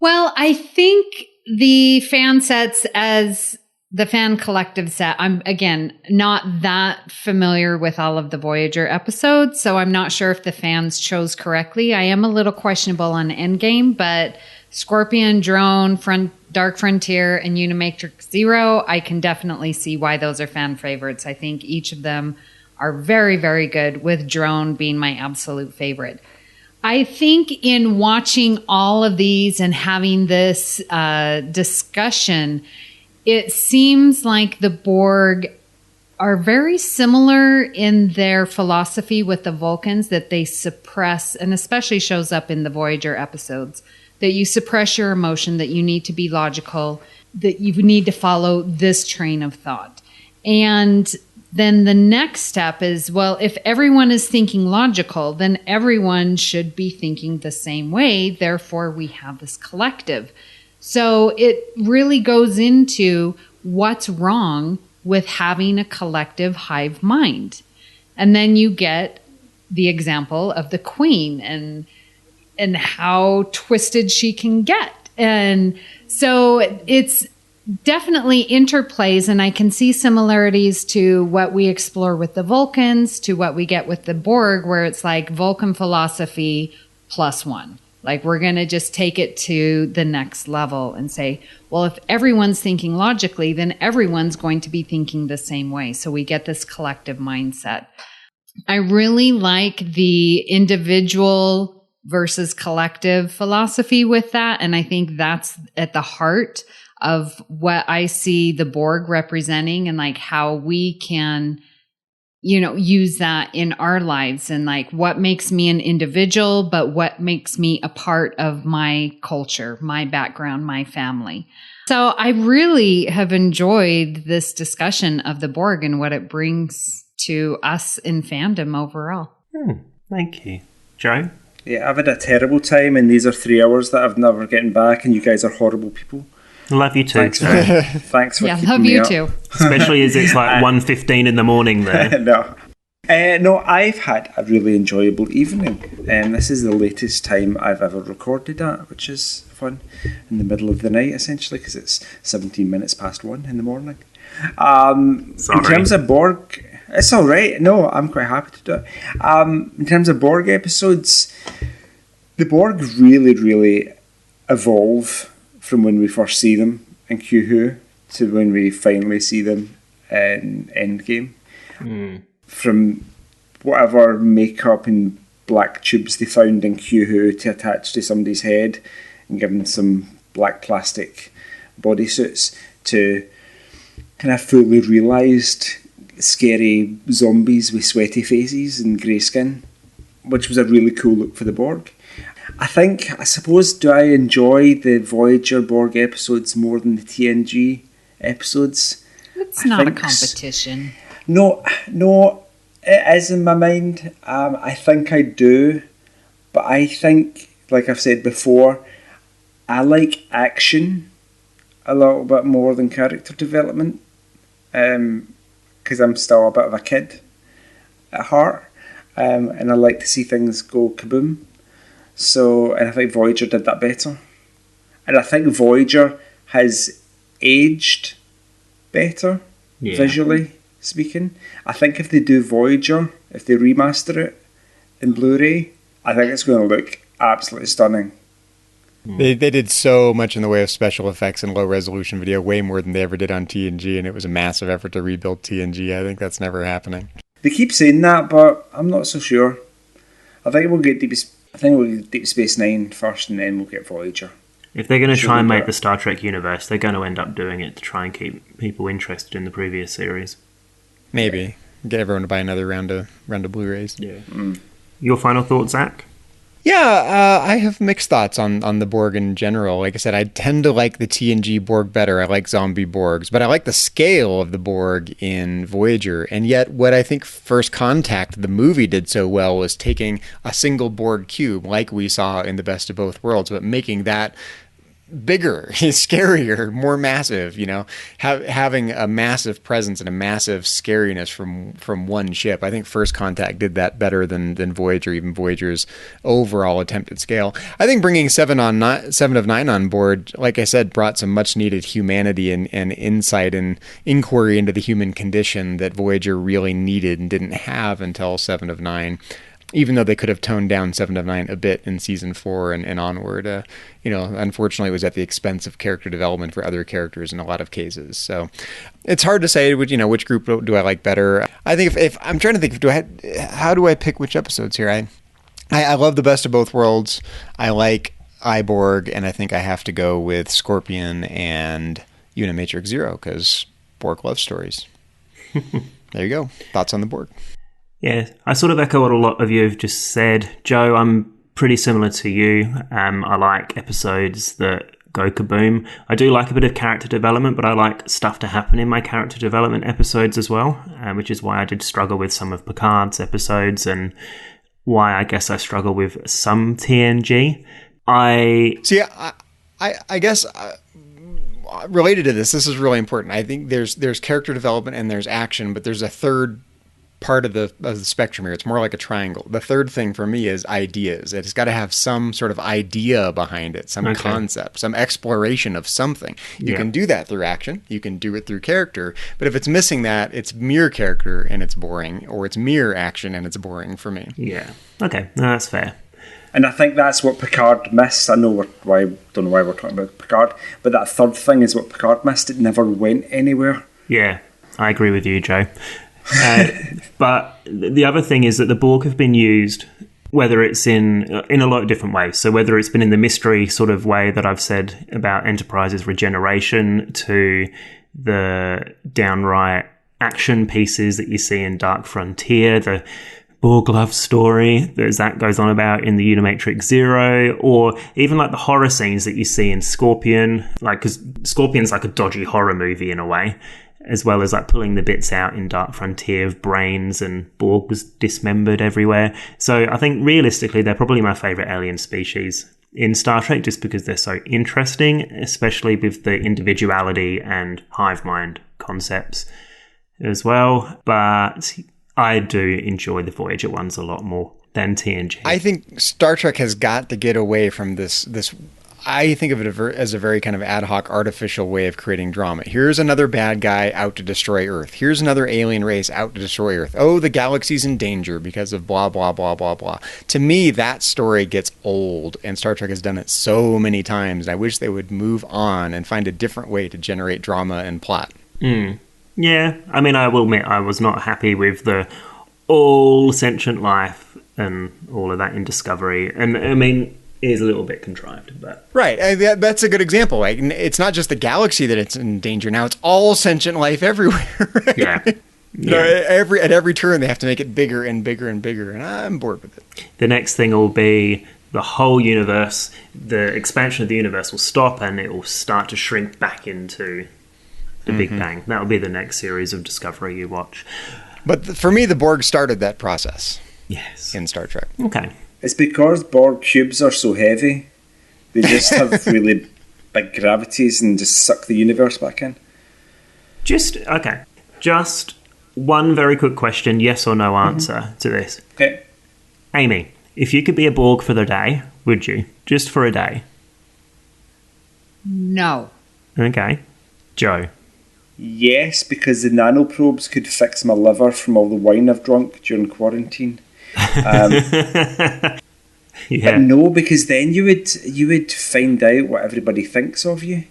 F: Well, I think the fan sets as the fan collective set, I'm, again, not that familiar with all of the Voyager episodes, so I'm not sure if the fans chose correctly. I am a little questionable on Endgame, but Scorpion, Drone, Dark Frontier, and Unimatrix Zero, I can definitely see why those are fan favorites. I think each of them are very, very good, with Drone being my absolute favorite. I think in watching all of these and having this discussion, it seems like the Borg are very similar in their philosophy with the Vulcans, that they suppress, and especially shows up in the Voyager episodes, that you suppress your emotion, that you need to be logical, that you need to follow this train of thought. And then the next step is, well, if everyone is thinking logical, then everyone should be thinking the same way. Therefore, we have this collective. So it really goes into what's wrong with having a collective hive mind. And then you get the example of the Queen and how twisted she can get. And so it's definitely interplays, and I can see similarities to what we explore with the Vulcans, to what we get with the Borg, where it's like Vulcan philosophy +1. Like, we're going to just take it to the next level and say, well, if everyone's thinking logically, then everyone's going to be thinking the same way. So we get this collective mindset. I really like the individual versus collective philosophy with that. And I think that's at the heart of what I see the Borg representing, and like how we can, use that in our lives, and like what makes me an individual, but what makes me a part of my culture, my background, my family. So I really have enjoyed this discussion of the Borg and what it brings to us in fandom overall.
D: Thank you. Joe?
E: Yeah, I've had a terrible time, and these are 3 hours that I've never getting back, and you guys are horrible people.
D: Love you too.
E: Thanks for
F: yeah,
E: keeping
F: love
E: me
F: you
E: up.
F: too.
D: Especially as it's like 1:15 in the morning there.
E: No, I've had a really enjoyable evening. This is the latest time I've ever recorded at, which is fun, in the middle of the night, essentially, because it's 17 minutes past 1 in the morning. In terms of Borg, it's all right. No, I'm quite happy to do it. In terms of Borg episodes, the Borg really, really evolve from when we first see them in Q Who to when we finally see them in Endgame. From whatever makeup and black tubes they found in Q Who to attach to somebody's head and give them some black plastic bodysuits, to kind of fully realised scary zombies with sweaty faces and grey skin, which was a really cool look for the Borg. I suppose, do I enjoy the Voyager Borg episodes more than the TNG episodes?
F: It's not a competition.
E: No, it is in my mind. I think I do, but I think, like I've said before, I like action a little bit more than character development, because I'm still a bit of a kid at heart, and I like to see things go kaboom. So, and I think Voyager did that better. And I think Voyager has aged better, visually speaking. I think if they do Voyager, if they remaster it in Blu-ray, I think it's going to look absolutely stunning.
A: They did so much in the way of special effects and low-resolution video, way more than they ever did on TNG, and it was a massive effort to rebuild TNG. I think that's never happening.
E: They keep saying that, but I'm not so sure. I think we'll get Deep Space Nine first, and then we'll get Voyager.
D: If they're going to try and make
E: that.
D: the Star Trek universe, they're going to end up doing it to try and keep people interested in the previous series.
A: Maybe get everyone to buy another round of Blu-rays.
D: Yeah. Your final thoughts, Zach?
A: Yeah, I have mixed thoughts on the Borg in general. Like I said, I tend to like the TNG Borg better. I like zombie Borgs, but I like the scale of the Borg in Voyager. And yet, what I think First Contact, the movie, did so well was taking a single Borg cube, like we saw in The Best of Both Worlds, but making that bigger, scarier, more massive, having a massive presence and a massive scariness from one ship. I think First Contact did that better than Voyager, even Voyager's overall attempt at scale. I think bringing 7 of 9 on board, like I said, brought some much needed humanity and insight and inquiry into the human condition that Voyager really needed and didn't have until 7 of 9. Even though they could have toned down 7 of 9 a bit in season 4 and onward, unfortunately it was at the expense of character development for other characters in a lot of cases. So it's hard to say which group do I like better. I think if I'm trying to think, how do I pick which episodes here? I love The Best of Both Worlds. I like Iborg, and I think I have to go with Scorpion and Unimatrix Zero because Borg love stories. There you go. Thoughts on the Borg?
D: Yeah, I sort of echo what a lot of you have just said. Joe, I'm pretty similar to you. I like episodes that go kaboom. I do like a bit of character development, but I like stuff to happen in my character development episodes as well, which is why I did struggle with some of Picard's episodes and why I guess I struggle with some TNG. I
A: guess... related to this is really important. I think there's character development and there's action, but there's a third part of the spectrum here. It's more like a triangle. The third thing for me is ideas. It's got to have some sort of idea behind it, some concept, some exploration of something. You can do that through action. You can do it through character. But if it's missing that, it's mere character and it's boring, or it's mere action and it's boring for me.
D: Yeah. Okay. No, that's fair.
E: And I think that's what Picard missed. I don't know why we're talking about Picard, but that third thing is what Picard missed. It never went anywhere.
D: Yeah, I agree with you, Joe. But the other thing is that the Borg have been used, whether it's in a lot of different ways. So whether it's been in the mystery sort of way that I've said about Enterprise's regeneration, to the downright action pieces that you see in Dark Frontier, the Borg love story that Zach goes on about in the Unimatrix Zero, or even like the horror scenes that you see in Scorpion, like, because Scorpion's like a dodgy horror movie in a way, as well as like pulling the bits out in Dark Frontier of brains and Borg was dismembered everywhere. So I think realistically they're probably my favourite alien species in Star Trek, just because they're so interesting, especially with the individuality and hive mind concepts as well. But I do enjoy the Voyager ones a lot more than TNG.
A: I think Star Trek has got to get away from this I think of it as a very kind of ad hoc, artificial way of creating drama. Here's another bad guy out to destroy Earth. Here's another alien race out to destroy Earth. Oh, the galaxy's in danger because of blah, blah, blah, blah, blah. To me, that story gets old, and Star Trek has done it so many times. I wish they would move on and find a different way to generate drama and plot.
D: Yeah, I mean, I will admit I was not happy with the all sentient life and all of that in Discovery. And I mean, it is a little bit contrived, but
A: right. That's a good example. Like, it's not just the galaxy that it's in danger now; it's all sentient life everywhere. Right? Yeah. At every turn, they have to make it bigger and bigger and bigger, and I'm bored with it.
D: The next thing will be the whole universe. The expansion of the universe will stop, and it will start to shrink back into the Big Bang. That will be the next series of Discovery you watch.
A: But for me, the Borg started that process.
D: Yes.
A: In Star Trek.
D: Okay.
E: It's because Borg cubes are so heavy. They just have really big gravities and just suck the universe back in. Just
D: one very quick question, yes or no answer to this.
E: Okay.
D: Amy, if you could be a Borg for the day, would you? Just for a day?
F: No.
D: Okay. Joe?
E: Yes, because the nanoprobes could fix my liver from all the wine I've drunk during quarantine. But no, because then you would find out what everybody thinks of you.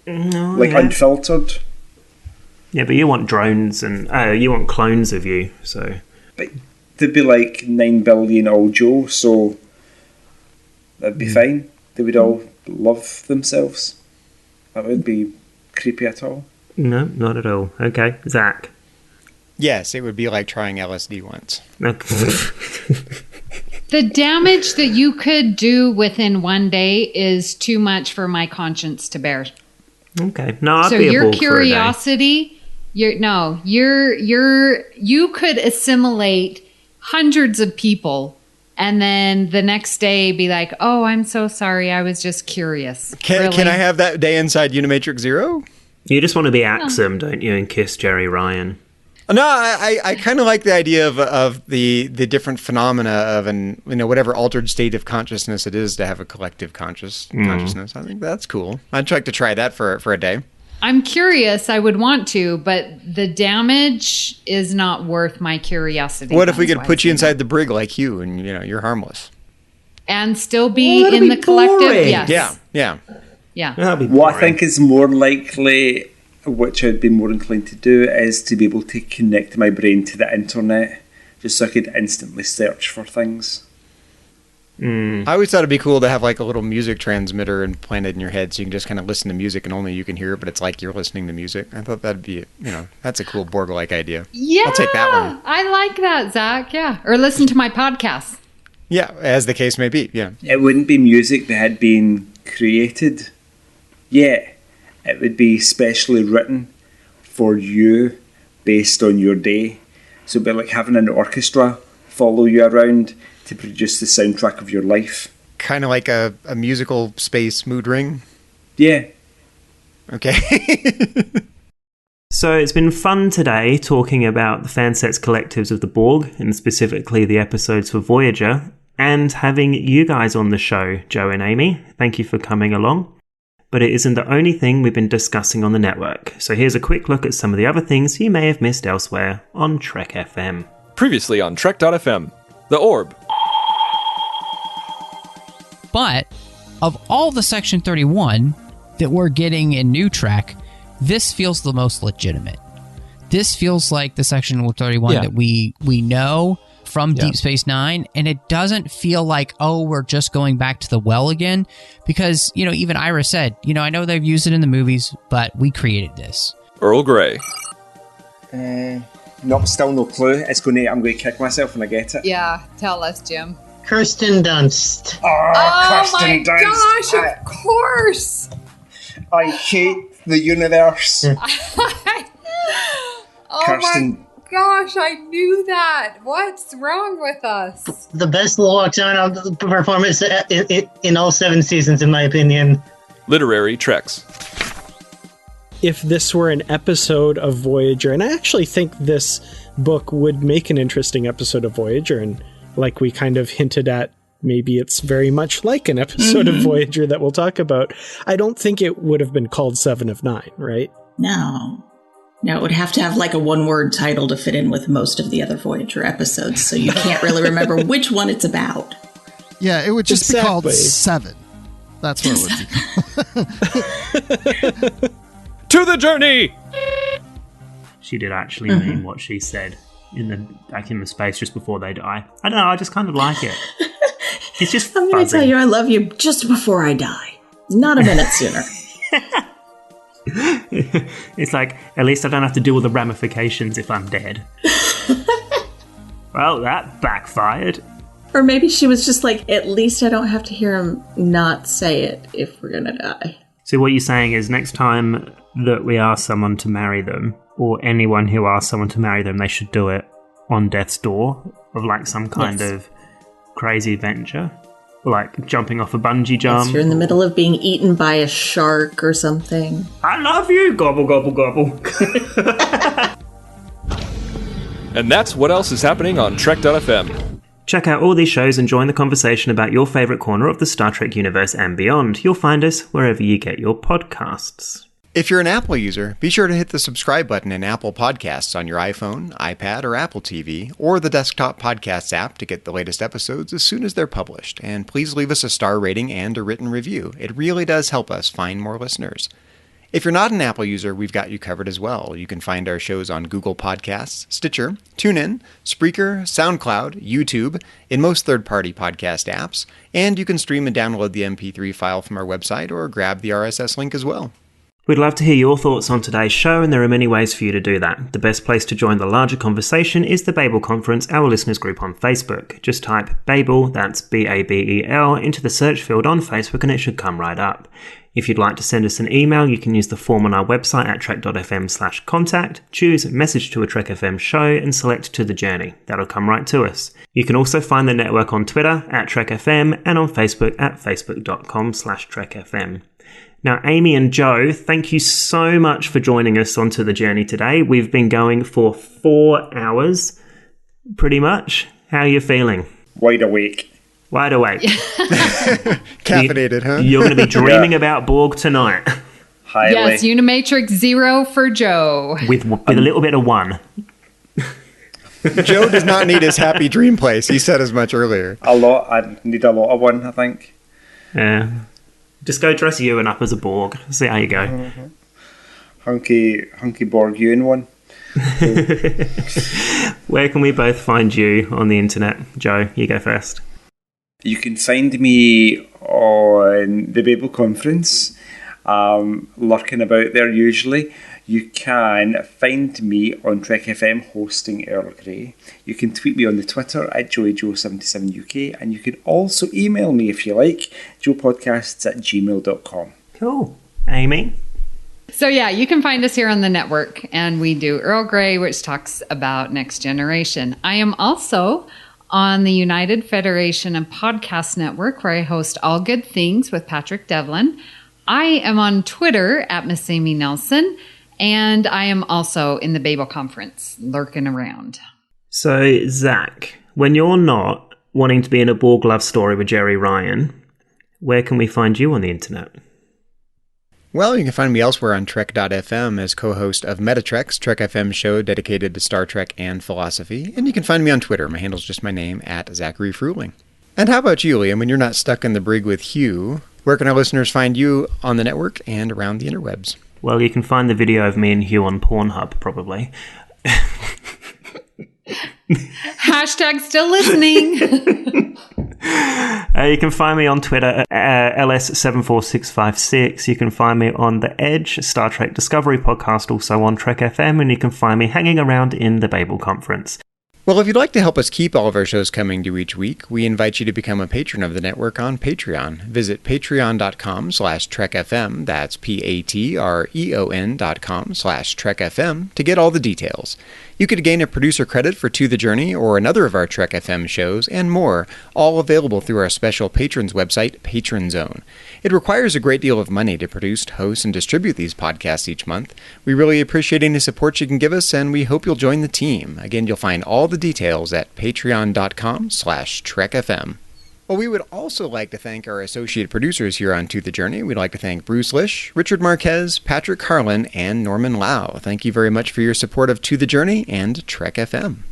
D: No,
E: unfiltered.
D: Yeah, but you want drones and you want clones of you, so.
E: But they'd be like 9 billion all Joe, so that'd be fine. they would all love themselves. That wouldn't be creepy at all.
D: No, not at all. Okay, Zach.
A: Yes, it would be like trying LSD once.
F: The damage that you could do within one day is too much for my conscience to bear.
D: Okay. No, I'd
F: So
D: be a
F: your
D: Borg for a day.
F: curiosity, you could assimilate hundreds of people and then the next day be like, "Oh, I'm so sorry. I was just curious."
A: Can
F: Really?
A: I have that day inside Unimatrix Zero?
D: You just want to be Axum, don't you, and kiss Jerry Ryan?
A: No, I kind of like the idea of the different phenomena of whatever altered state of consciousness it is to have a collective consciousness. I think that's cool. I'd like to try that for a day.
F: I'm curious. I would want to, but the damage is not worth my curiosity.
A: What if we could
F: That's
A: put
F: why
A: you
F: I say
A: inside the brig like you, and you're harmless?
F: and still be
D: that'd
F: in
D: be
F: the collective?
D: boring.
F: Yes.
A: Yeah.
F: Yeah.
D: That'd be
E: What I
D: boring.
E: think is more likely, which I'd be more inclined to do, is to be able to connect my brain to the internet, just so I could instantly search for things.
A: I always thought it'd be cool to have like a little music transmitter implanted in your head, so you can just kind of listen to music and only you can hear it, but it's like you're listening to music. I thought that'd be, that's a cool Borg-like idea.
F: Yeah.
A: I'll take that one.
F: I like that, Zach. Yeah. Or listen to my podcast.
A: Yeah, as the case may be. Yeah.
E: It wouldn't be music that had been created yet. It would be specially written for you based on your day. So it'd be like having an orchestra follow you around to produce the soundtrack of your life.
A: Kind of like a musical space mood ring.
E: Yeah.
A: Okay.
D: So it's been fun today talking about the fansets collectives of the Borg, and specifically the episodes for Voyager, and having you guys on the show, Joe and Amy. Thank you for coming along. But it isn't the only thing we've been discussing on the network. So here's a quick look at some of the other things you may have missed elsewhere on Trek FM.
G: Previously on Trek.fm, The Orb.
H: But of all the Section 31 that we're getting in New Trek, this feels the most legitimate. This feels like the Section 31 that we know from Deep Space Nine, and it doesn't feel like, oh, we're just going back to the well again, because, even Ira said, I know they've used it in the movies, but we created this.
G: Earl Grey.
E: Still no clue. I'm going to kick myself when I get it.
F: Yeah. Tell us, Jim.
I: Kirsten Dunst.
F: Oh
E: Kirsten
F: my
E: Dunst.
F: gosh, of course.
E: I hate the universe.
F: Oh
E: Kirsten.
F: my gosh, I knew that. What's wrong with us?
I: The best Lockdown performance in all 7 seasons, in my opinion.
G: Literary Treks.
J: If this were an episode of Voyager, and I actually think this book would make an interesting episode of Voyager, and like we kind of hinted at, maybe it's very much like an episode of Voyager that we'll talk about. I don't think it would have been called 7 of 9, right?
K: No, it would have to have like a one-word title to fit in with most of the other Voyager episodes, so you can't really remember which one it's about.
L: Yeah, it would just be called 7. That's what it would be.
G: To the journey!
D: She did actually mean what she said back in the space just before they die. I don't know, I just kind of like it. It's just
K: I'm going to
D: fuzzy.
K: tell you I love you just before I die. Not a minute sooner.
D: It's like, at least I don't have to deal with the ramifications if I'm dead. Well, that backfired.
K: Or maybe she was just like, at least I don't have to hear him not say it if we're going to die.
D: So what you're saying is next time that we ask someone to marry them, or anyone who asks someone to marry them, they should do it on death's door of like some kind of crazy adventure. Or like jumping off a bungee jump.
K: Yes, you're in the middle of being eaten by a shark or something.
D: I love you! Gobble, gobble, gobble.
G: And that's what else is happening on Trek.fm.
D: Check out all these shows and join the conversation about your favourite corner of the Star Trek universe and beyond. You'll find us wherever you get your podcasts.
A: If you're an Apple user, be sure to hit the subscribe button in Apple Podcasts on your iPhone, iPad, or Apple TV, or the desktop podcasts app to get the latest episodes as soon as they're published. And please leave us a star rating and a written review. It really does help us find more listeners. If you're not an Apple user, we've got you covered as well. You can find our shows on Google Podcasts, Stitcher, TuneIn, Spreaker, SoundCloud, YouTube, in most third-party podcast apps, and you can stream and download the MP3 file from our website or grab the RSS link as well.
D: We'd love to hear your thoughts on today's show, and there are many ways for you to do that. The best place to join the larger conversation is the Babel Conference, our listeners group on Facebook. Just type Babel, that's B-A-B-E-L, into the search field on Facebook and it should come right up. If you'd like to send us an email, you can use the form on our website at trek.fm/contact, choose Message to a Trek FM Show, and select To The Journey. That'll come right to us. You can also find the network on Twitter at TrekFM and on Facebook at facebook.com/TrekFM. Now, Amy and Joe, thank you so much for joining us on To The Journey today. We've been going for 4 hours, pretty much. How are you feeling?
E: Wide awake.
D: Wide awake.
A: Caffeinated, huh?
D: You're going to be dreaming about Borg tonight.
E: Highly.
F: Yes, Unimatrix Zero for Joe.
D: With a little bit of 1.
A: Joe does not need his happy dream place. He said as much earlier.
E: I need a lot of 1, I think.
D: Yeah. Just go dress Ewan up as a Borg. See how you go.
E: Mm-hmm. Hunky Borg Ewan 1.
D: Where can we both find you on the internet? Joe, you go first.
E: You can find me on the Babel Conference, lurking about there usually. You can find me on Trek FM hosting Earl Grey. You can tweet me on the Twitter at JoeyJoe77UK, and you can also email me if you like, joepodcasts@gmail.com.
D: Cool. Amy?
F: So yeah, you can find us here on the network, and we do Earl Grey, which talks about Next Generation. I am also on the United Federation and Podcast Network, where I host All Good Things with Patrick Devlin. I am on Twitter at Miss Amy Nelson, and I am also in the Babel Conference, lurking around.
D: So, Zach, when you're not wanting to be in a Borg love story with Jerry Ryan, where can we find you on the internet?
A: Well, you can find me elsewhere on Trek.fm as co-host of Metatrek's Trek FM show dedicated to Star Trek and philosophy. And you can find me on Twitter. My handle's just my name, at Zachary Fruhling. And how about you, Liam? When you're not stuck in the brig with Hugh, where can our listeners find you on the network and around the interwebs?
D: Well, you can find the video of me and Hugh on Pornhub, probably.
F: Hashtag still listening.
D: You can find me on Twitter at LS74656. You can find me on The Edge, Star Trek Discovery podcast, also on Trek FM, and you can find me hanging around in the Babel Conference.
A: Well, if you'd like to help us keep all of our shows coming to you each week, we invite you to become a patron of the network on Patreon. Visit patreon.com/TrekFM, that's patreon.com/TrekFM, to get all the details. You could gain a producer credit for To The Journey or another of our Trek FM shows, and more, all available through our special patrons website, Patron Zone. It requires a great deal of money to produce, host, and distribute these podcasts each month. We really appreciate any support you can give us, and we hope you'll join the team. Again, you'll find all the details at patreon.com/TrekFM. Well, we would also like to thank our associate producers here on To The Journey. We'd like to thank Bruce Lish, Richard Marquez, Patrick Harlan, and Norman Lau. Thank you very much for your support of To The Journey and Trek FM.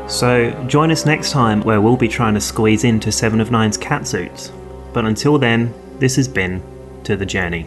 D: So join us next time, where we'll be trying to squeeze into 7 of 9's catsuits. But until then, this has been To The Journey.